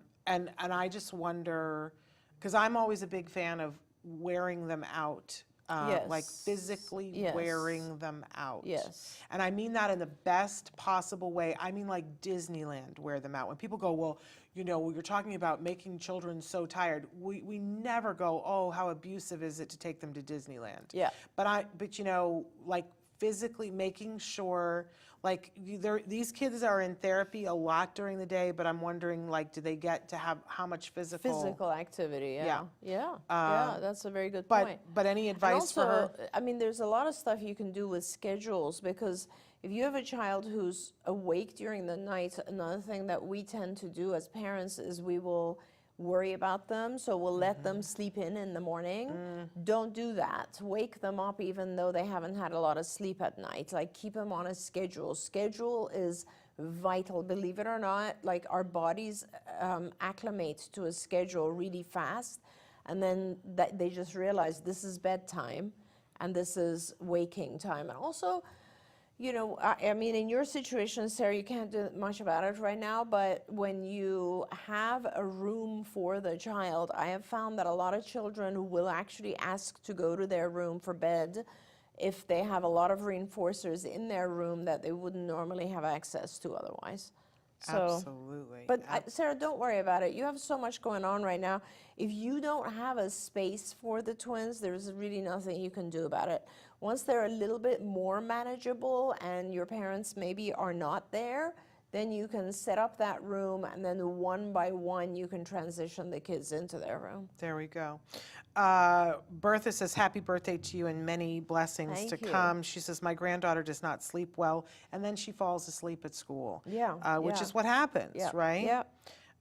I just wonder, because I'm always a big fan of wearing them out. Like Yes. physically Yes. wearing them out. Yes. And I mean that in the best possible way. I mean like Disneyland wear them out. When people go, well, you know, you're talking about making children so tired. We never go, oh, how abusive is it to take them to Disneyland? Yeah. But you know, like physically making sure, like these kids are in therapy a lot during the day, but I'm wondering, like, do they get to have how much physical activity, Yeah. Yeah, that's a very good But point. but any And advice also, for her? I mean, there's a lot of stuff you can do with schedules, because if you have a child who's awake during the night, another thing that we tend to do as parents is we will worry about them, so we'll let them sleep in the morning. Don't do that. Wake them up even though they haven't had a lot of sleep at night. Like, keep them on a schedule. Schedule is vital, believe it or not. Like, our bodies acclimate to a schedule really fast, and then they just realize this is bedtime and this is waking time. And also, You know, I mean, in your situation, Sarah, you can't do much about it right now, but when you have a room for the child, I have found that a lot of children will actually ask to go to their room for bed if they have a lot of reinforcers in their room that they wouldn't normally have access to otherwise. So, Absolutely. but Sarah, don't worry about it. You have so much going on right now. If you don't have a space for the twins, there's really nothing you can do about it. Once they're a little bit more manageable and your parents maybe are not there, then you can set up that room, and then one by one you can transition the kids into their room. There we go. Bertha says, happy birthday to you and many blessings Thank to you. come. She says, my granddaughter does not sleep well, and then she falls asleep at school. Yeah, Which yeah. is what happens, Yeah, right? yeah.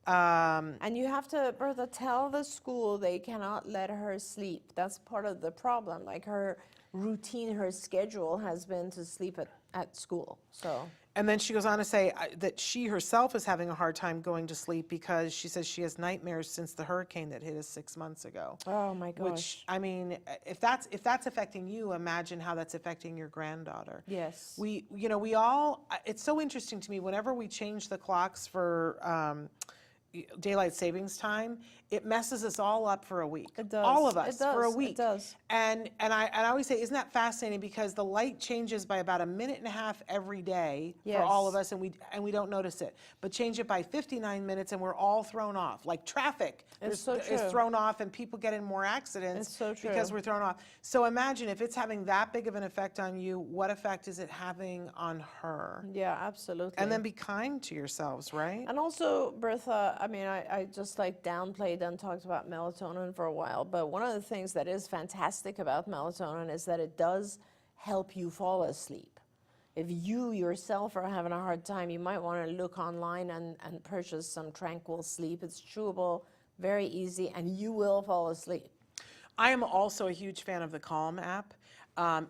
Um, And you have to, Bertha, tell the school they cannot let her sleep. That's part of the problem. Like her routine, her schedule has been to sleep at school. So. And then she goes on to say that she herself is having a hard time going to sleep because she says she has nightmares since the hurricane that hit us 6 months ago. Oh my gosh. Which, I mean, if that's affecting you, imagine how that's affecting your granddaughter. Yes. We all, it's so interesting to me, whenever we change the clocks for daylight savings time, it messes us all up for a week. It does. All of us It does. for a It week. does. And I always say, isn't that fascinating? Because the light changes by about a minute and a half every day for all of Yes. us, and we don't notice it. But change it by 59 minutes, and we're all thrown off. Like traffic It's so is true. thrown off, and people get in more accidents It's so because true. we're thrown off. So imagine if it's having that big of an effect on you, what effect is it having on her? Yeah, absolutely. And then be kind to yourselves, right? And also, Bertha, I mean, I just like downplayed and talked about melatonin for a while, but one of the things that is fantastic about melatonin is that it does help you fall asleep. If you yourself are having a hard time, you might want to look online and purchase some Tranquil Sleep. It's chewable, very easy, and you will fall asleep. I am also a huge fan of the Calm app.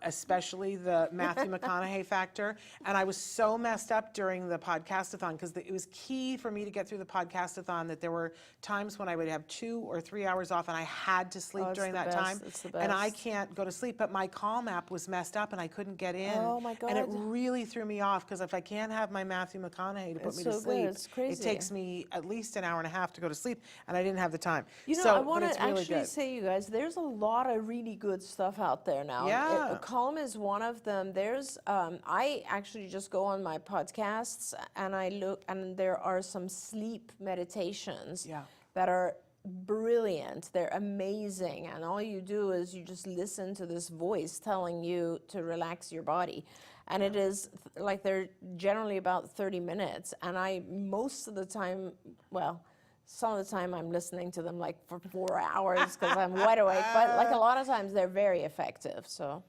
Especially the Matthew McConaughey factor. And I was so messed up during the podcastathon because it was key for me to get through the podcastathon that there were times when I would have 2 or 3 hours off and I had to sleep it's during the that best. time. It's the And I best. can't go to sleep, but my Calm app was messed up and I couldn't get in. Oh, my And it God. really threw me off because if I can't have my Matthew McConaughey to put It's me to so good. sleep, It's crazy. it takes me at least an hour and a half to go to sleep, and I didn't have the time. You know, So, I but want it's to really actually good. say, you guys, there's a lot of really good stuff out there now. Yeah. Calm is one of them. There's, I actually just go on my podcasts and I look, and there are some sleep meditations Yeah. that are brilliant. They're amazing. And all you do is you just listen to this voice telling you to relax your body. And it is like they're generally about 30 minutes. And most of the time, well, some of the time I'm listening to them like for 4 hours because I'm wide awake. But like a lot of times they're very effective. So.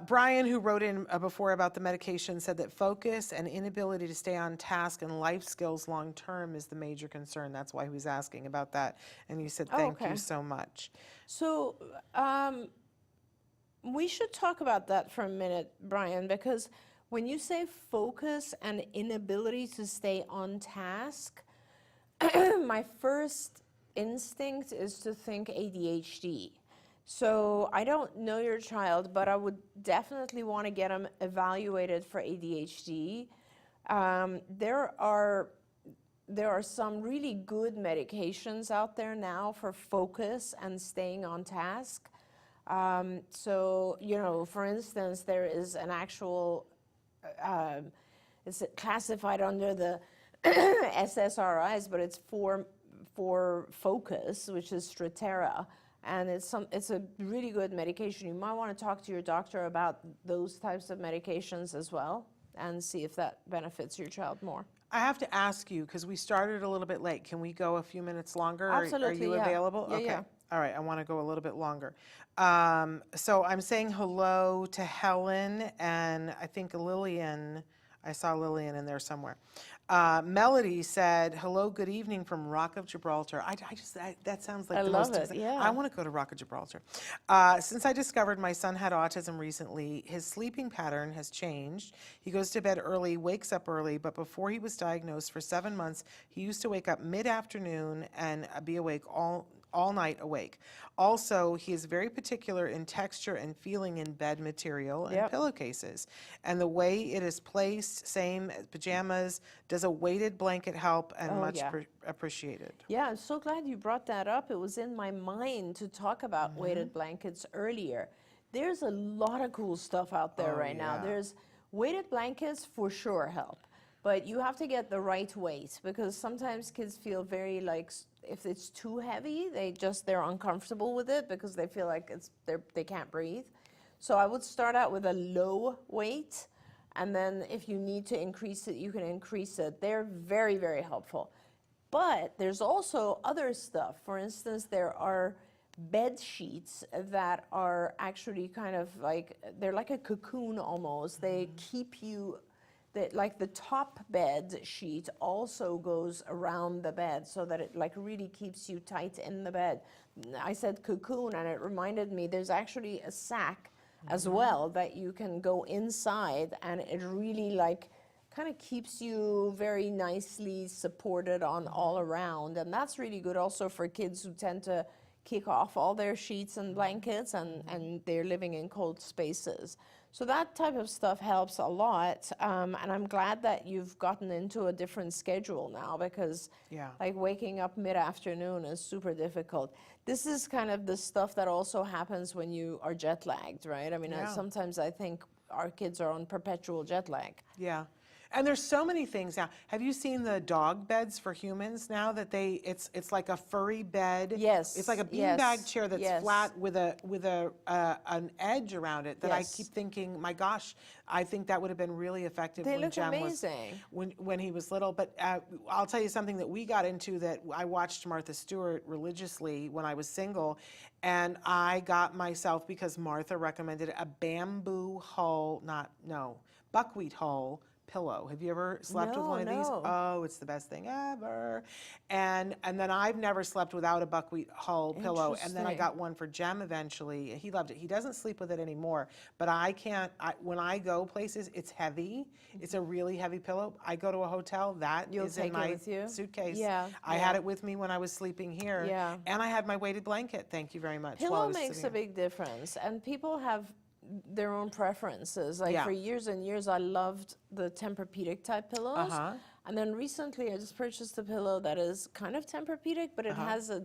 Brian, who wrote in before about the medication, said that focus and inability to stay on task and life skills long term is the major concern. That's why he was asking about that. And you said, thank okay. you so much. So we should talk about that for a minute, Brian, because when you say focus and inability to stay on task, my first instinct is to think ADHD. So I don't know your child, but I would definitely want to get them evaluated for ADHD. There are some really good medications out there now for focus and staying on task. So, you know, for instance, there is an actual, it's classified under the SSRIs, but it's for focus, which is Strattera. And it's a really good medication. You might want to talk to your doctor about those types of medications as well and see if that benefits your child more. I have to ask you, because we started a little bit late. Can we go a few minutes longer? Absolutely, Are you yeah. available? Yeah, okay. yeah. All right, I want to go a little bit longer. So I'm saying hello to Helen and I think Lillian. I saw Lillian in there somewhere. Melody said, hello, good evening from Rock of Gibraltar. That sounds like I the love most it, exciting. yeah. I want to go to Rock of Gibraltar. Since I discovered my son had autism recently, his sleeping pattern has changed. He goes to bed early, wakes up early, but before he was diagnosed for 7 months, he used to wake up mid-afternoon and be awake all all night awake. Also, he is very particular in texture and feeling in bed material and pillowcases. And the way it is placed, same as pajamas, does a weighted blanket help and much appreciated. Yeah, I'm so glad you brought that up. It was in my mind to talk about weighted blankets earlier. There's a lot of cool stuff out there right now. There's weighted blankets for sure help, but you have to get the right weight, because sometimes kids feel very like, if it's too heavy, they're uncomfortable with it because they feel like they can't breathe. So I would start out with a low weight, and then if you need to increase it, you can increase it. They're very, very helpful. But there's also other stuff. For instance, there are bed sheets that are actually kind of like, they're like a cocoon almost. They keep you, like the top bed sheet also goes around the bed so that it like really keeps you tight in the bed. I said cocoon, and it reminded me there's actually a sack as well that you can go inside, and it really like kind of keeps you very nicely supported on all around. And that's really good also for kids who tend to kick off all their sheets and blankets, and they're living in cold spaces. So that type of stuff helps a lot, and I'm glad that you've gotten into a different schedule now, because like waking up mid-afternoon is super difficult. This is kind of the stuff that also happens when you are jet lagged, right? I mean, sometimes I think our kids are on perpetual jet lag. Yeah. And there's so many things now. Have you seen the dog beds for humans now that it's like a furry bed? Yes. It's like a beanbag chair that's flat with an edge around it that I keep thinking, my gosh, I think that would have been really effective They when look Jem amazing. when he was little. But I'll tell you something that we got into, that I watched Martha Stewart religiously when I was single, and I got myself, because Martha recommended a buckwheat hull pillow. Have you ever slept with one of these? Oh, it's the best thing ever. And then I've never slept without a buckwheat hull pillow. And then I got one for Jem eventually. He loved it. He doesn't sleep with it anymore, but I can't, when I go places, it's heavy. It's a really heavy pillow. I go to a hotel, You'll is take in my it with you? suitcase. Yeah. I had it with me when I was sleeping here. Yeah. And I had my weighted blanket, thank you very much. while I Pillow was makes sitting a here. big difference, and people have their own preferences. Like for years and years, I loved the Tempur-Pedic type pillows. And then recently, I just purchased a pillow that is kind of Tempur-Pedic, but it has a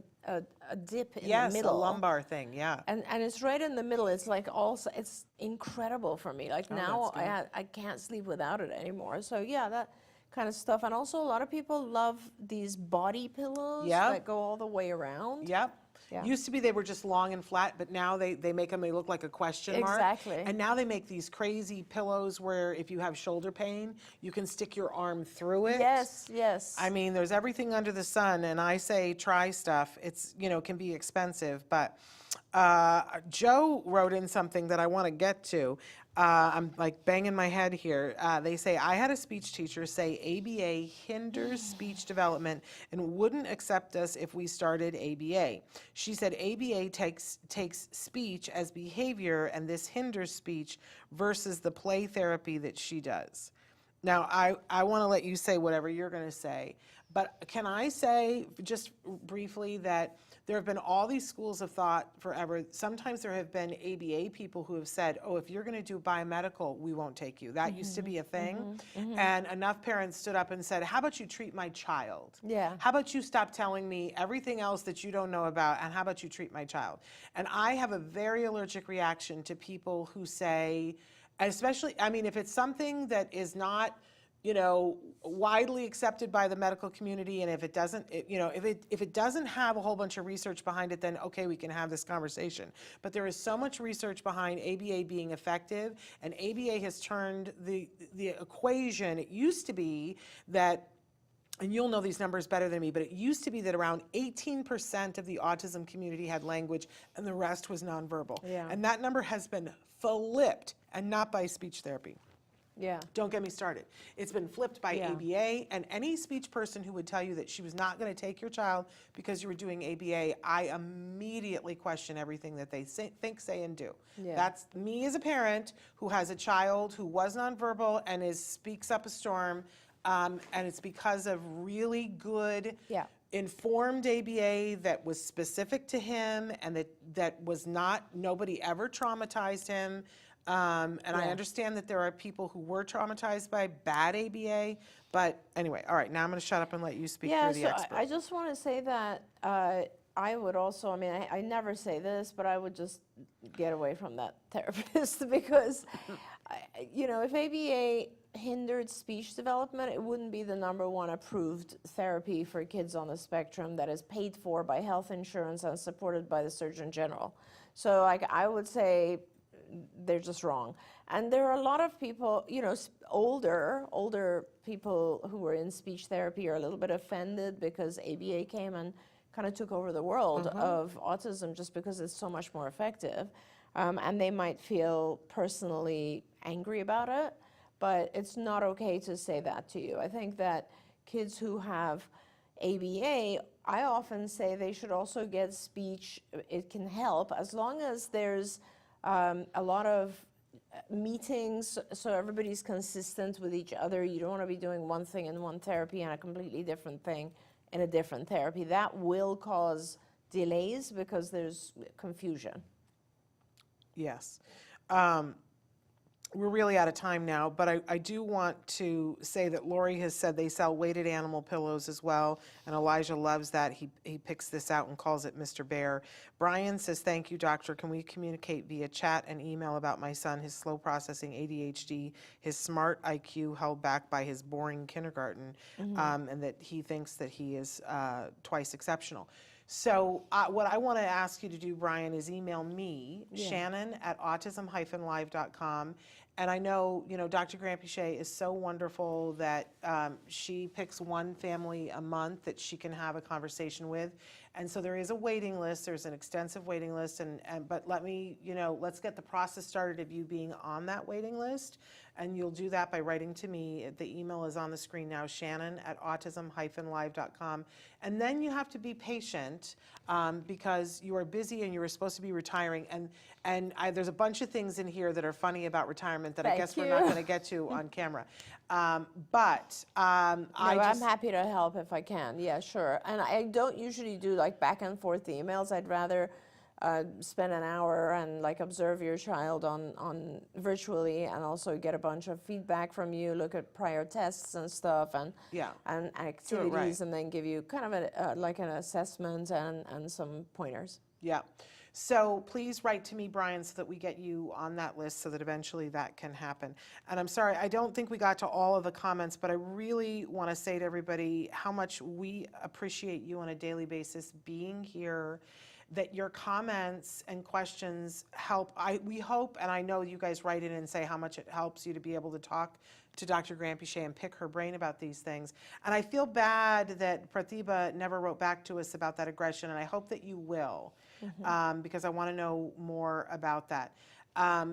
dip in the middle. Yes, a lumbar thing, yeah. And it's right in the middle. It's like also, it's incredible for me. Like now, I can't sleep without it anymore. So yeah, that kind of stuff. And also, a lot of people love these body pillows that go all the way around. Yep. Yeah. Used to be they were just long and flat, but now they make them, they look like a question mark. Exactly. And now they make these crazy pillows where if you have shoulder pain, you can stick your arm through it. Yes, yes. I mean, there's everything under the sun, and I say try stuff. It's, can be expensive, but Joe wrote in something that I want to get to. I'm like banging my head here. They say, I had a speech teacher say ABA hinders speech development and wouldn't accept us if we started ABA. She said ABA takes speech as behavior, and this hinders speech versus the play therapy that she does. Now, I want to let you say whatever you're going to say, but can I say just briefly that there have been all these schools of thought forever. Sometimes there have been ABA people who have said, oh, if you're going to do biomedical, we won't take you. That used to be a thing. And enough parents stood up and said, how about you treat my child? Yeah. How about you stop telling me everything else that you don't know about, and how about you treat my child? And I have a very allergic reaction to people who say, especially, I mean, if it's something that is not, widely accepted by the medical community, and if it doesn't, if it doesn't have a whole bunch of research behind it, then okay, we can have this conversation. But there is so much research behind ABA being effective, and ABA has turned the equation. It used to be that, and you'll know these numbers better than me, but it used to be that around 18% of the autism community had language and the rest was nonverbal. Yeah. And that number has been flipped, and not by speech therapy. Yeah. Don't get me started. It's been flipped by ABA, and any speech person who would tell you that she was not going to take your child because you were doing ABA, I immediately question everything that they think, say, and do. Yeah. That's me as a parent who has a child who was nonverbal and speaks up a storm, and it's because of really good informed ABA that was specific to him and that was not, nobody ever traumatized him. And I understand that there are people who were traumatized by bad ABA, but anyway, all right, now I'm going to shut up and let you speak. Yeah, You're the so expert. I just want to say that I would also, I mean, I never say this, but I would just get away from that therapist because, you know, if ABA hindered speech development, it wouldn't be the #1 approved therapy for kids on the spectrum that is paid for by health insurance and supported by the Surgeon General. So like, I would say they're just wrong. And there are a lot of people, you know, older people who were in speech therapy are a little bit offended because ABA came and kind of took over the world of autism just because it's so much more effective. And they might feel personally angry about it, but it's not okay to say that to you. I think that kids who have ABA, I often say they should also get speech. It can help as long as there's a lot of meetings so everybody's consistent with each other. You don't want to be doing one thing in one therapy and a completely different thing in a different therapy. That will cause delays because there's confusion. Yes. We're really out of time now, but I do want to say that Lori has said they sell weighted animal pillows as well, and Elijah loves that. He picks this out and calls it Mr. Bear. Brian says, thank you, doctor. Can we communicate via chat and email about my son, his slow processing ADHD, his smart IQ held back by his boring kindergarten, and that he thinks that he is twice exceptional. So what I want to ask you to do, Brian, is email me, Shannon at autism-live.com. And I know, you know, Dr. Granpeesheh is so wonderful that she picks one family a month that she can have a conversation with. And so there is a waiting list. There's an extensive waiting list. But let me, you know, let's get the process started of you being on that waiting list. And you'll do that by writing to me. The email is on the screen now, Shannon at autism-live.com. And then you have to be patient because you are busy and you were supposed to be retiring. And there's a bunch of things in here that are funny about retirement that I guess we're not going to get to on camera. I'm happy to help if I can. Yeah, sure. And I don't usually do like back and forth emails. I'd rather spend an hour and like observe your child on virtually and also get a bunch of feedback from you, look at prior tests and stuff and activities, and then give you kind of like an assessment and some pointers. Yeah. So please write to me, Brian, so that we get you on that list so that eventually that can happen. And I'm sorry, I don't think we got to all of the comments, but I really want to say to everybody how much we appreciate you on a daily basis being here, that your comments and questions help. We hope, and I know you guys write in and say how much it helps you to be able to talk to Dr. Granpeesheh and pick her brain about these things. And I feel bad that Pratibha never wrote back to us about that aggression, and I hope that you will, because I want to know more about that. I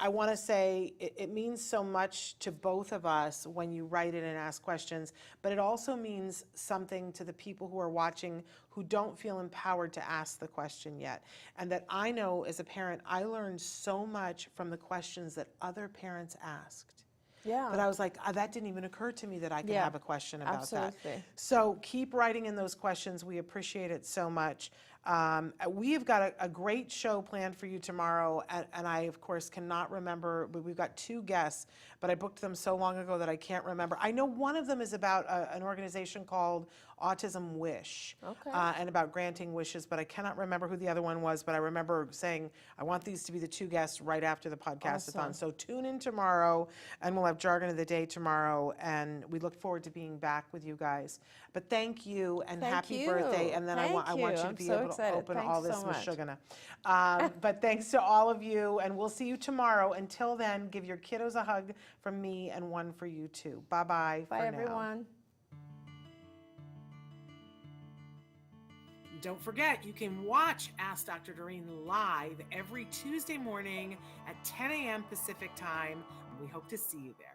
want to say it means so much to both of us when you write in and ask questions, but it also means something to the people who are watching who don't feel empowered to ask the question yet. And that I know as a parent, I learned so much from the questions that other parents asked. Yeah. But I was like, that didn't even occur to me that I could have a question about that. Absolutely. So keep writing in those questions. We appreciate it so much. We've got a great show planned for you tomorrow, and I, of course, cannot remember, but we've got 2 guests, but I booked them so long ago that I can't remember. I know one of them is about an organization called Autism Wish, and about granting wishes, but I cannot remember who the other one was, but I remember saying, I want these to be the 2 guests right after the podcast-a-thon. Awesome. So tune in tomorrow, and we'll have Jargon of the Day tomorrow, and we look forward to being back with you guys. But thank you, and happy birthday, and then I want you to be able to open all this Meshuggah. But thanks to all of you, and we'll see you tomorrow. Until then, give your kiddos a hug from me and one for you too. Bye-bye for now. Bye, everyone. Don't forget, you can watch Ask Dr. Doreen live every Tuesday morning at 10 a.m. Pacific time. We hope to see you there.